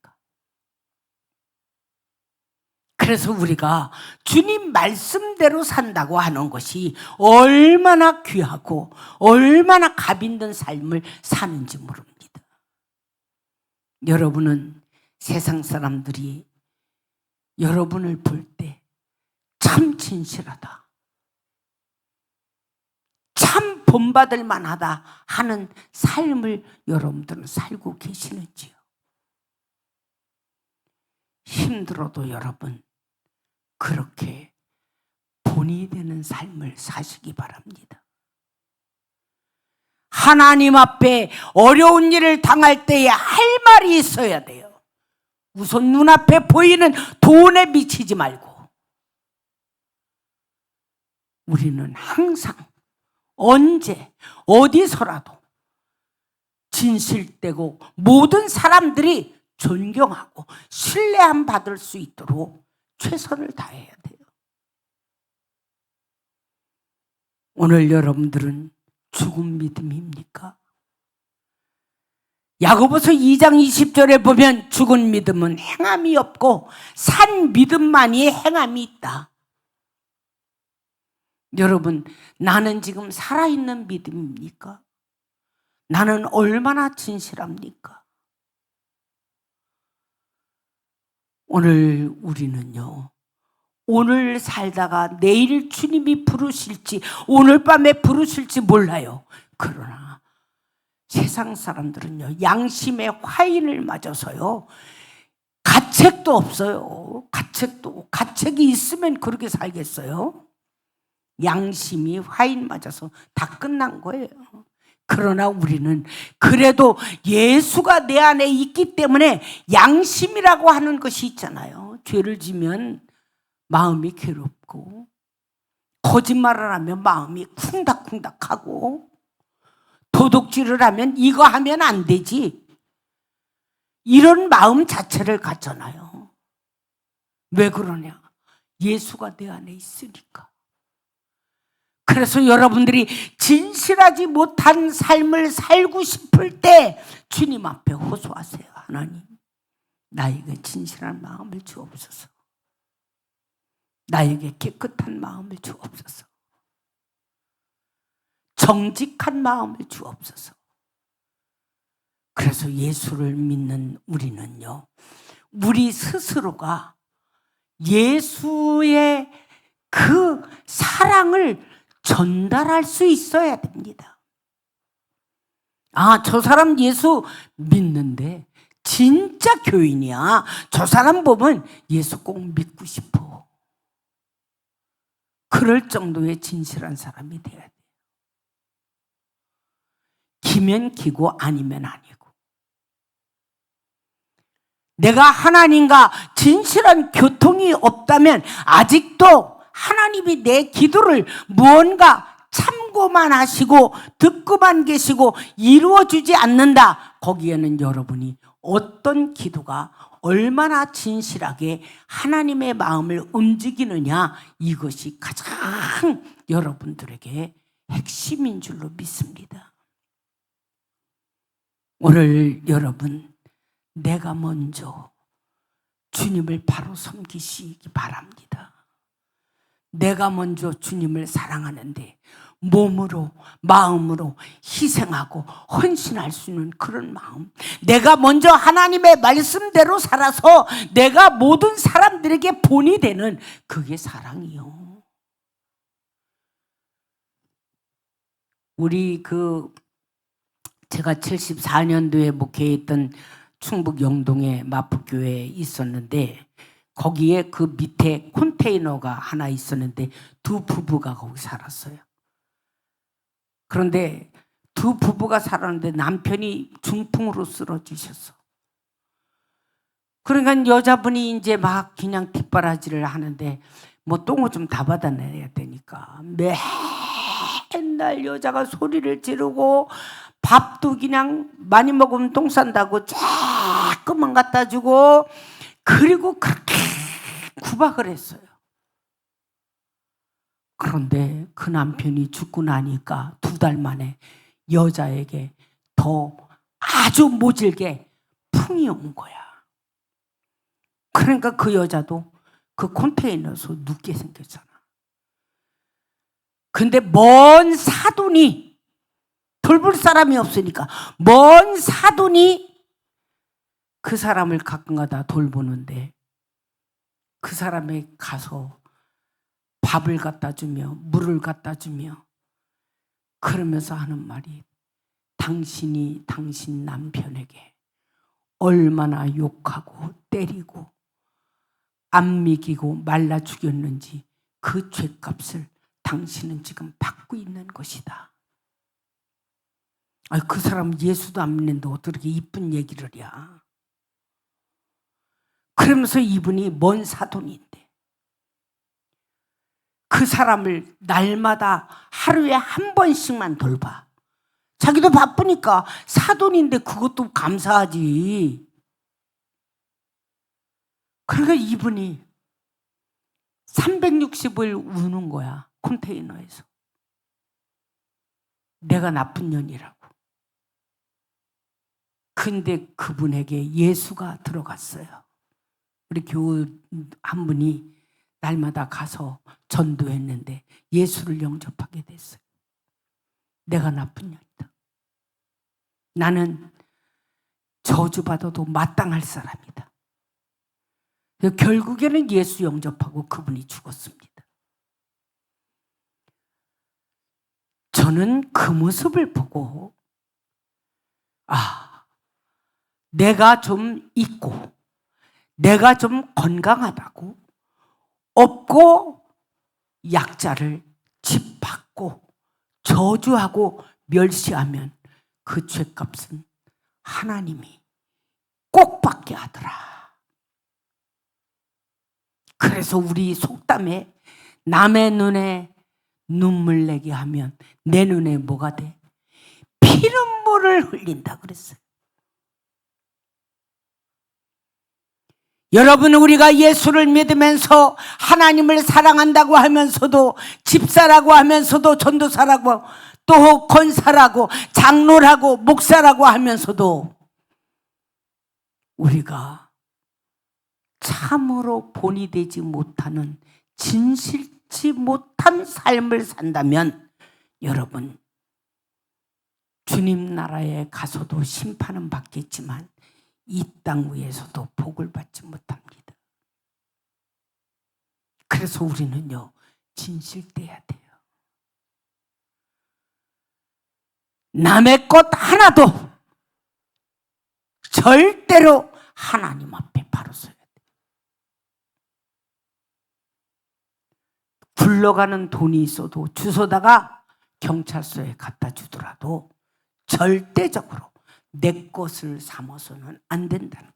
[SPEAKER 4] 그래서 우리가 주님 말씀대로 산다고 하는 것이 얼마나 귀하고 얼마나 값 있는 삶을 사는지 모릅니다. 여러분은 세상 사람들이 여러분을 볼 때 참 진실하다, 참 본받을 만하다 하는 삶을 여러분들은 살고 계시는지요? 힘들어도 여러분 그렇게 본이 되는 삶을 사시기 바랍니다. 하나님 앞에 어려운 일을 당할 때에 할 말이 있어야 돼요. 우선 눈앞에 보이는 돈에 미치지 말고 우리는 항상 언제 어디서라도 진실되고 모든 사람들이 존경하고 신뢰함 받을 수 있도록 최선을 다해야 돼요. 오늘 여러분들은 죽은 믿음입니까? 야고보서 2장 20절에 보면 죽은 믿음은 행함이 없고 산 믿음만이 행함이 있다. 여러분, 나는 지금 살아있는 믿음입니까? 나는 얼마나 진실합니까? 오늘 우리는요, 오늘 살다가 내일 주님이 부르실지 오늘 밤에 부르실지 몰라요. 그러나 세상 사람들은요, 양심의 화인을 맞아서요, 가책도 없어요. 가책이 있으면 그렇게 살겠어요? 양심이 화인 맞아서 다 끝난 거예요. 그러나 우리는 그래도 예수가 내 안에 있기 때문에 양심이라고 하는 것이 있잖아요. 죄를 지면 마음이 괴롭고, 거짓말을 하면 마음이 쿵닥쿵닥하고, 도둑질을 하면 이거 하면 안 되지, 이런 마음 자체를 갖잖아요. 왜 그러냐? 예수가 내 안에 있으니까. 그래서 여러분들이 진실하지 못한 삶을 살고 싶을 때 주님 앞에 호소하세요. 하나님, 나에게 진실한 마음을 주옵소서. 나에게 깨끗한 마음을 주옵소서. 정직한 마음을 주옵소서. 그래서 예수를 믿는 우리는요, 우리 스스로가 예수의 그 사랑을 전달할 수 있어야 됩니다. 아, 저 사람 예수 믿는데 진짜 교인이야. 저 사람 보면 예수 꼭 믿고 싶어. 그럴 정도의 진실한 사람이 돼야 돼요. 기면 기고 아니면 아니고. 내가 하나님과 진실한 교통이 없다면 아직도 하나님이 내 기도를 무언가 참고만 하시고 듣고만 계시고 이루어주지 않는다. 거기에는 여러분이 어떤 기도가 얼마나 진실하게 하나님의 마음을 움직이느냐, 이것이 가장 여러분들에게 핵심인 줄로 믿습니다. 오늘 여러분, 내가 먼저 주님을 바로 섬기시기 바랍니다. 내가 먼저 주님을 사랑하는데 몸으로 마음으로 희생하고 헌신할 수 있는 그런 마음, 내가 먼저 하나님의 말씀대로 살아서 내가 모든 사람들에게 본이 되는 그게 사랑이요. 우리 제가 74년도에 목회했던 충북 영동의 마포교회에 있었는데, 거기에 그 밑에 컨테이너가 하나 있었는데 두 부부가 거기 살았어요. 그런데 두 부부가 살았는데 남편이 중풍으로 쓰러지셨어. 그러니까 여자분이 이제 막 그냥 뒷바라지를 하는데 뭐 똥을 좀 다 받아내야 되니까 맨날 여자가 소리를 지르고, 밥도 그냥 많이 먹으면 똥 싼다고 조금만 갖다 주고, 그리고 그렇게 구박을 했어요. 그런데 그 남편이 죽고 나니까 2달 만에 여자에게 더 아주 모질게 풍이 온 거야. 그러니까 그 여자도 그 컨테이너에서 눕게 생겼잖아. 근데 먼 사돈이, 돌볼 사람이 없으니까 먼 사돈이 그 사람을 가끔가다 돌보는데, 그 사람에 가서 밥을 갖다 주며 물을 갖다 주며 그러면서 하는 말이 당신이 당신 남편에게 얼마나 욕하고 때리고 안 먹이고 말라 죽였는지 그 죄값을 당신은 지금 받고 있는 것이다. 그 사람 예수도 안 믿는데 어떻게 이쁜 얘기를 해. 그러면서 이분이 먼 사돈인데 그 사람을 날마다 하루에 한 번씩만 돌봐. 자기도 바쁘니까 사돈인데 그것도 감사하지. 그러니까 이분이 360일 우는 거야. 컨테이너에서. 내가 나쁜 년이라고. 근데 그분에게 예수가 들어갔어요. 우리 교우 한 분이 날마다 가서 전도했는데 예수를 영접하게 됐어요. 내가 나쁜 년이다. 나는 저주받아도 마땅할 사람이다. 결국에는 예수 영접하고 그분이 죽었습니다. 저는 그 모습을 보고 내가 좀 있고 내가 좀 건강하다고 없고 약자를 짓밟고 저주하고 멸시하면 그 죄값은 하나님이 꼭 받게 하더라. 그래서 우리 속담에 남의 눈에 눈물 내게 하면 내 눈에 뭐가 돼? 피눈물을 흘린다 그랬어요. 여러분, 우리가 예수를 믿으면서 하나님을 사랑한다고 하면서도 집사라고 하면서도 전도사라고 또 권사라고 장로라고 목사라고 하면서도 우리가 참으로 본이 되지 못하는 진실치 못한 삶을 산다면 여러분, 주님 나라에 가서도 심판은 받겠지만 이 땅 위에서도 복을 받지 못합니다. 그래서 우리는요, 진실돼야 돼요. 남의 것 하나도 절대로 하나님 앞에 바로 서야 돼요. 굴러가는 돈이 있어도 주워다가 경찰서에 갖다 주더라도 절대적으로 내 것을 삼아서는 안 된다는 거예요.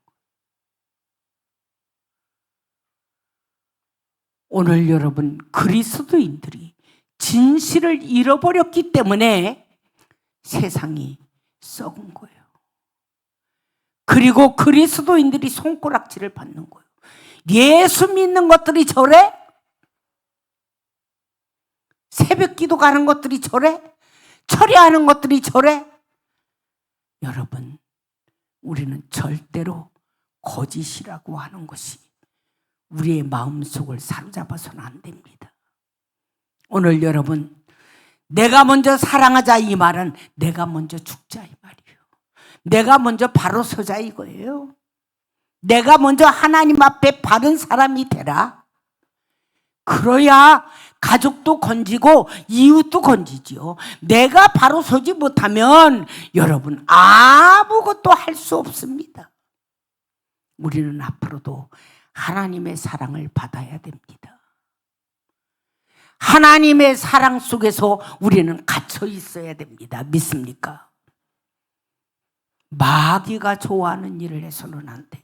[SPEAKER 4] 오늘 여러분, 그리스도인들이 진실을 잃어버렸기 때문에 세상이 썩은 거예요. 그리고 그리스도인들이 손가락질을 받는 거예요. 예수 믿는 것들이 저래? 새벽 기도 가는 것들이 저래? 철야하는 것들이 저래? 여러분, 우리는 절대로 거짓이라고 하는 것이 우리의 마음속을 사로잡아서는 안 됩니다. 오늘 여러분, 내가 먼저 사랑하자 이 말은 내가 먼저 죽자 이 말이에요. 내가 먼저 바로 서자 이거예요. 내가 먼저 하나님 앞에 바른 사람이 되라. 그래야 가족도 건지고 이웃도 건지지요. 내가 바로 서지 못하면 여러분 아무것도 할 수 없습니다. 우리는 앞으로도 하나님의 사랑을 받아야 됩니다. 하나님의 사랑 속에서 우리는 갇혀 있어야 됩니다. 믿습니까? 마귀가 좋아하는 일을 해서는 안 돼요.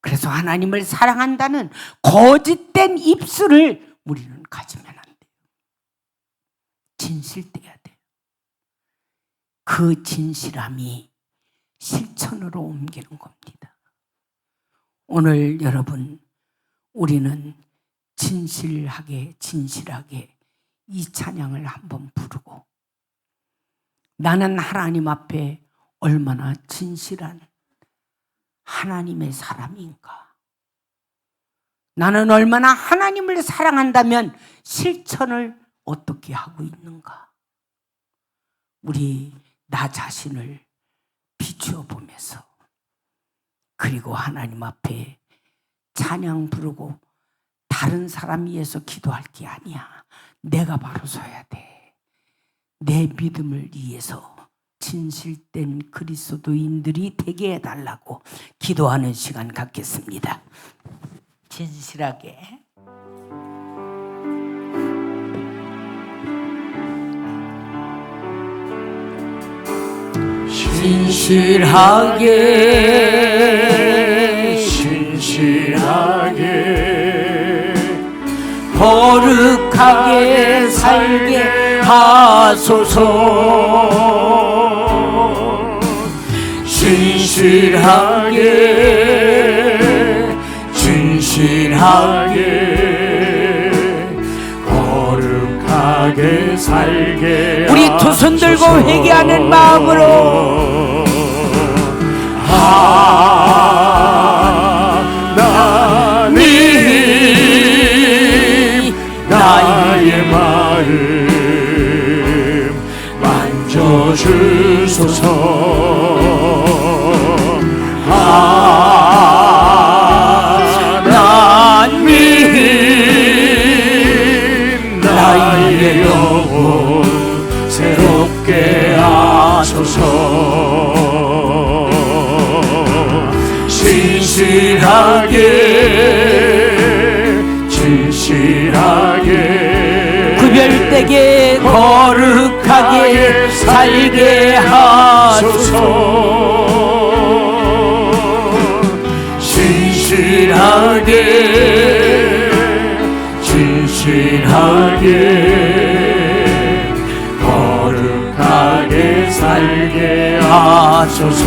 [SPEAKER 4] 그래서 하나님을 사랑한다는 거짓된 입술을 우리는 가지면 안 돼요. 진실돼야 돼요. 그 진실함이 실천으로 옮기는 겁니다. 오늘 여러분, 우리는 진실하게 이 찬양을 한번 부르고, 나는 하나님 앞에 얼마나 진실한 하나님의 사람인가, 나는 얼마나 하나님을 사랑한다면 실천을 어떻게 하고 있는가, 우리 나 자신을 비추어 보면서, 그리고 하나님 앞에 찬양 부르고 다른 사람 위해서 기도할 게 아니야. 내가 바로 서야 돼. 내 믿음을 위해서 진실된 그리스도인들이 되게 해달라고 기도하는 시간 갖겠습니다. 진실하게.
[SPEAKER 2] 신실하게
[SPEAKER 4] 거룩하게 살게 하소서.
[SPEAKER 2] 신실하게 진실하게 거룩하게 살게
[SPEAKER 4] 우리 두 손 들고
[SPEAKER 2] 하소서.
[SPEAKER 4] 회개하는 마음으로
[SPEAKER 2] 하나님 나의 마음 만져주소서. 하나님 나의 영혼 새롭게 하소서. 신실하게 진실하게
[SPEAKER 4] 구별되게 거룩하게 살게 하소서.
[SPEAKER 2] 신실하게 진실하게 거룩하게 살게 하소서.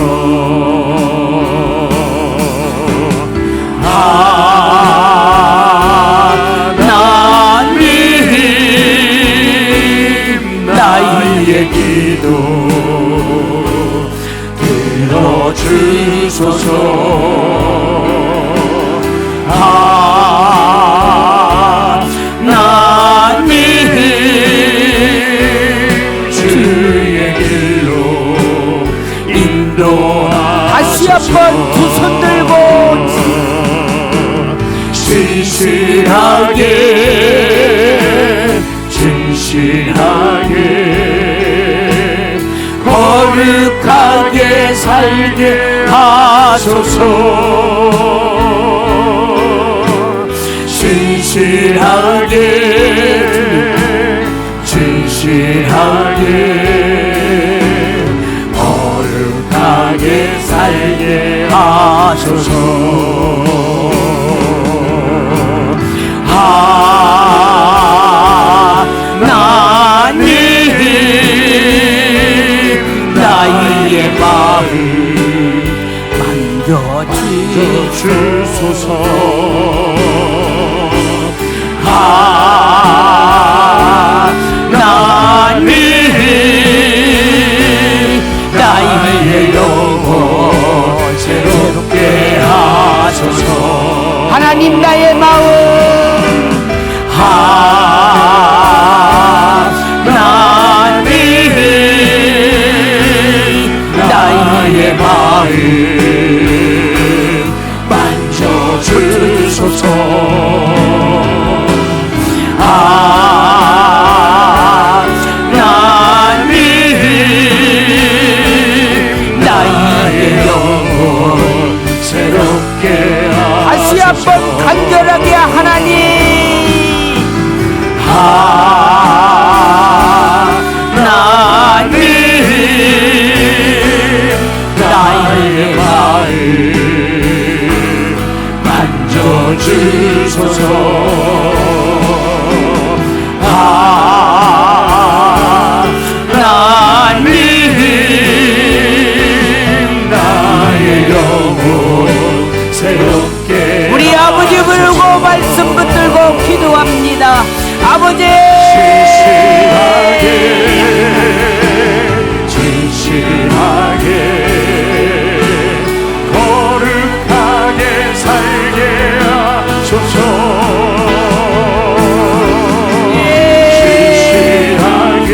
[SPEAKER 2] 하나님 나의 기도 들어주소서. 하나님 주의 길로 인도하소서.
[SPEAKER 4] 다시 한번 두 손 들고
[SPEAKER 2] 신실하게 진실하게 거룩하게 살게 하소서. 신실하게 진실하게 거룩하게 살게 하소서. 하나님 나의 마음 만져주소서. 하나님 나의 영혼 새롭게 하소서.
[SPEAKER 4] 하나님 나의 마음
[SPEAKER 2] 하나님 나의 마음 만져주소서. 하나님 나의 영혼 새롭게
[SPEAKER 4] 다시 한번 간절하게 하나님
[SPEAKER 2] 하나님 나의 마음 만져주소서. 하나님 나의 영혼 새롭게
[SPEAKER 4] 우리 아버지 부르고 말씀 붙들고 기도합니다. 아버지
[SPEAKER 2] 진실하게 진실하게 거룩하게 살게 하소서. 진실하게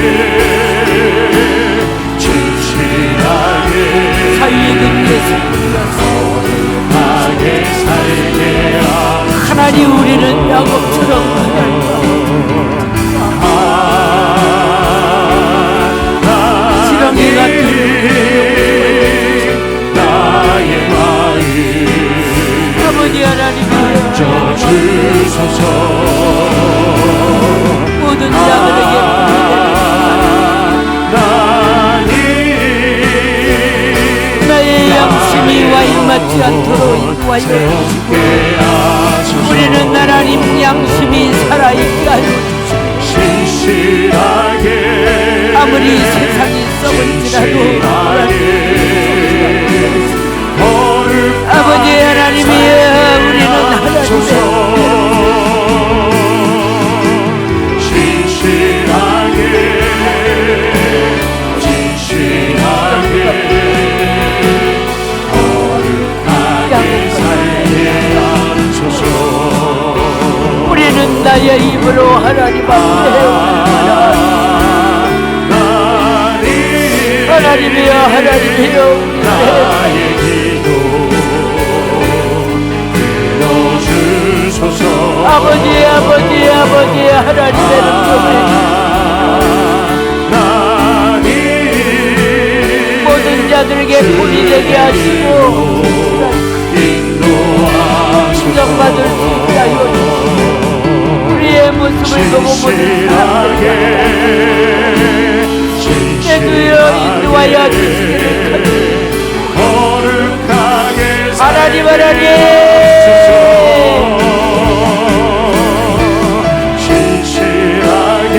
[SPEAKER 2] 진실하게
[SPEAKER 4] 살리는 예수
[SPEAKER 2] 거룩하게 살게 하소서.
[SPEAKER 4] 하나님 우리는 야곱처럼 하나님 맞지 않도록 인도하여 주시고 우리는 하나님 양심이 살아있게 하여 주시고
[SPEAKER 2] 신실하게
[SPEAKER 4] 아무리 세상이 썩을지라도 아버지 하나님이여 우리는 하나님의
[SPEAKER 2] 진실하게 거룩하게 살게 하소서.
[SPEAKER 4] 우리는 나의 입으로 하나님 앞에 하나님이여 하나님이여
[SPEAKER 2] 나의 기도 들어주소서.
[SPEAKER 4] 아버지 하나님의 능력을 모든 자들에게 본이 되게 하시고 인정받을 수 있게 하여 주시고 우리의 모습을 보고 모든 사람들이 내 주여 인도하여 주시기를
[SPEAKER 2] 거룩하게
[SPEAKER 4] 하나님
[SPEAKER 2] 진실하게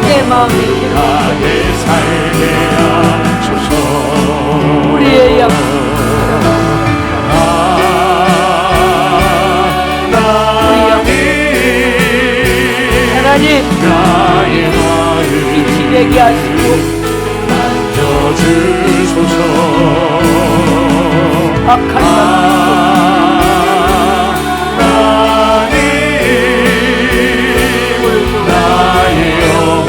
[SPEAKER 4] 내 마음이
[SPEAKER 2] 하게 살게 하소서.
[SPEAKER 4] 우리의 약속 하나님
[SPEAKER 2] 나의 마음
[SPEAKER 4] 빛이 되게 하시고
[SPEAKER 2] 만져주소서.
[SPEAKER 4] 악한
[SPEAKER 2] 나의 영혼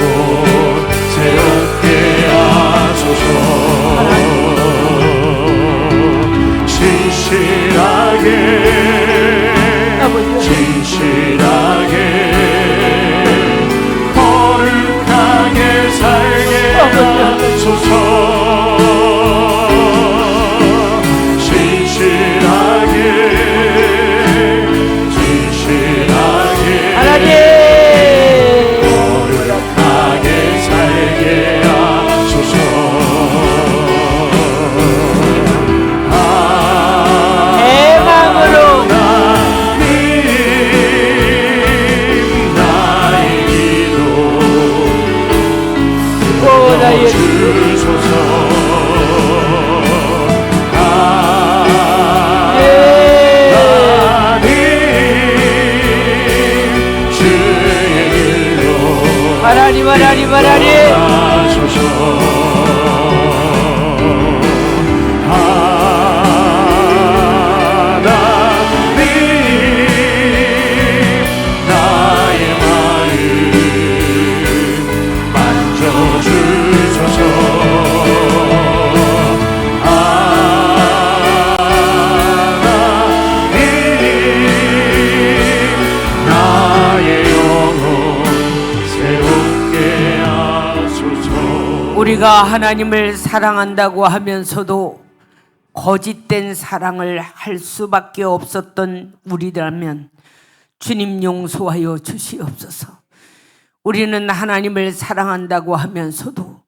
[SPEAKER 2] 새롭게 하소서. 진실하게 거룩하게 살게 하소서. 진실하게
[SPEAKER 4] 하나님
[SPEAKER 2] 거룩하게 살게 하소서.
[SPEAKER 4] 내 마음으로
[SPEAKER 2] 나의 기도
[SPEAKER 4] 나의
[SPEAKER 2] 주소서.
[SPEAKER 4] 하나님
[SPEAKER 2] 하소서. 나의 마음 만져주소서. 나의 영혼 새롭게 하소서.
[SPEAKER 4] 우리가 하나님을 사랑한다고 하면서도 거짓된 사랑을 할 수밖에 없었던 우리라면 주님 용서하여 주시옵소서. 우리는 하나님을 사랑한다고 하면서도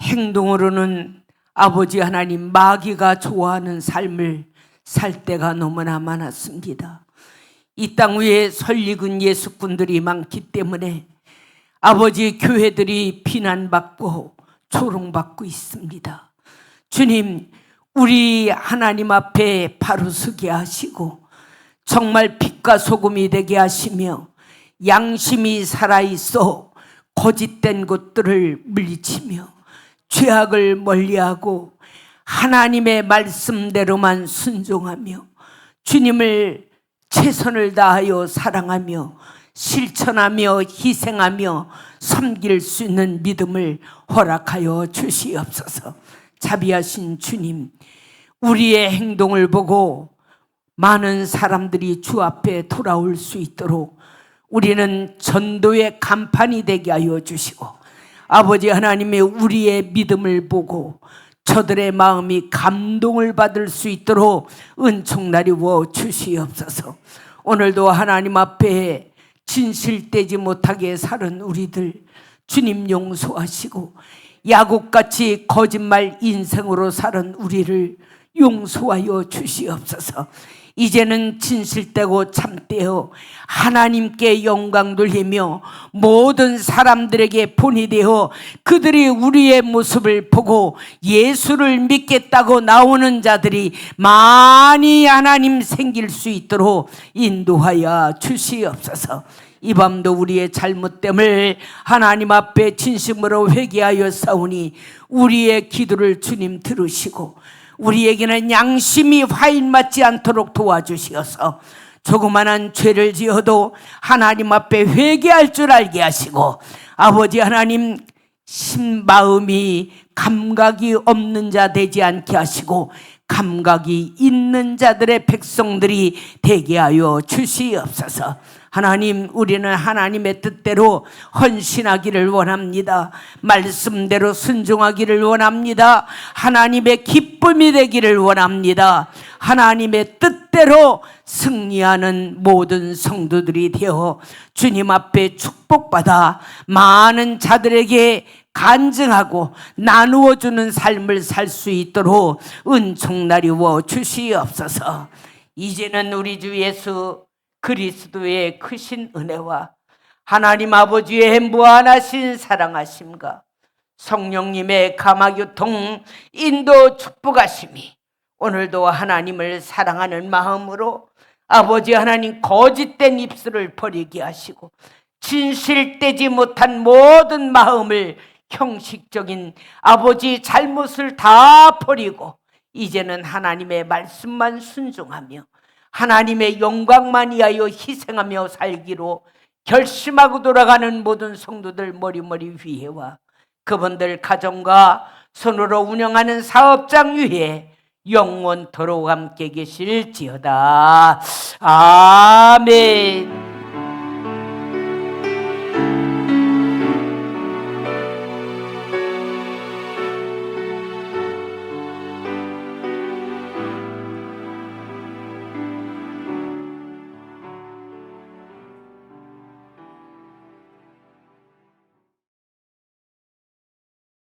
[SPEAKER 4] 행동으로는 아버지 하나님 마귀가 좋아하는 삶을 살 때가 너무나 많았습니다. 이 땅 위에 설익은 예수꾼들이 많기 때문에 아버지 교회들이 비난받고 조롱받고 있습니다. 주님, 우리 하나님 앞에 바로 서게 하시고 정말 빛과 소금이 되게 하시며 양심이 살아있어 거짓된 것들을 물리치며 죄악을 멀리하고 하나님의 말씀대로만 순종하며 주님을 최선을 다하여 사랑하며 실천하며 희생하며 섬길 수 있는 믿음을 허락하여 주시옵소서. 자비하신 주님, 우리의 행동을 보고 많은 사람들이 주 앞에 돌아올 수 있도록 우리는 전도의 간판이 되게 하여 주시고 아버지 하나님의 우리의 믿음을 보고 저들의 마음이 감동을 받을 수 있도록 은총 나리워 주시옵소서. 오늘도 하나님 앞에 진실되지 못하게 사는 우리들 주님 용서하시고 야곱같이 거짓말 인생으로 살은 우리를 용서하여 주시옵소서. 이제는 진실되고 참되어 하나님께 영광 돌리며 모든 사람들에게 본이 되어 그들이 우리의 모습을 보고 예수를 믿겠다고 나오는 자들이 많이 하나님 생길 수 있도록 인도하여 주시옵소서. 이 밤도 우리의 잘못됨을 하나님 앞에 진심으로 회개하여 싸우니 우리의 기도를 주님 들으시고 우리에게는 양심이 화인 맞지 않도록 도와주시어서 조그만한 죄를 지어도 하나님 앞에 회개할 줄 알게 하시고 아버지 하나님 마음이 감각이 없는 자 되지 않게 하시고 감각이 있는 자들의 백성들이 되게 하여 주시옵소서. 하나님, 우리는 하나님의 뜻대로 헌신하기를 원합니다. 말씀대로 순종하기를 원합니다. 하나님의 기쁨이 되기를 원합니다. 하나님의 뜻대로 승리하는 모든 성도들이 되어 주님 앞에 축복받아 많은 자들에게 간증하고 나누어주는 삶을 살 수 있도록 은총나리워 주시옵소서. 이제는 우리 주 예수 그리스도의 크신 은혜와 하나님 아버지의 무한하신 사랑하심과 성령님의 감화교통 인도 축복하심이 오늘도 하나님을 사랑하는 마음으로 아버지 하나님 거짓된 입술을 버리게 하시고 진실되지 못한 모든 마음을 형식적인 아버지 잘못을 다 버리고 이제는 하나님의 말씀만 순종하며 하나님의 영광만 위하여 희생하며 살기로 결심하고 돌아가는 모든 성도들 머리머리 위에와 그분들 가정과 손으로 운영하는 사업장 위에 영원토록 함께 계실지어다. 아멘.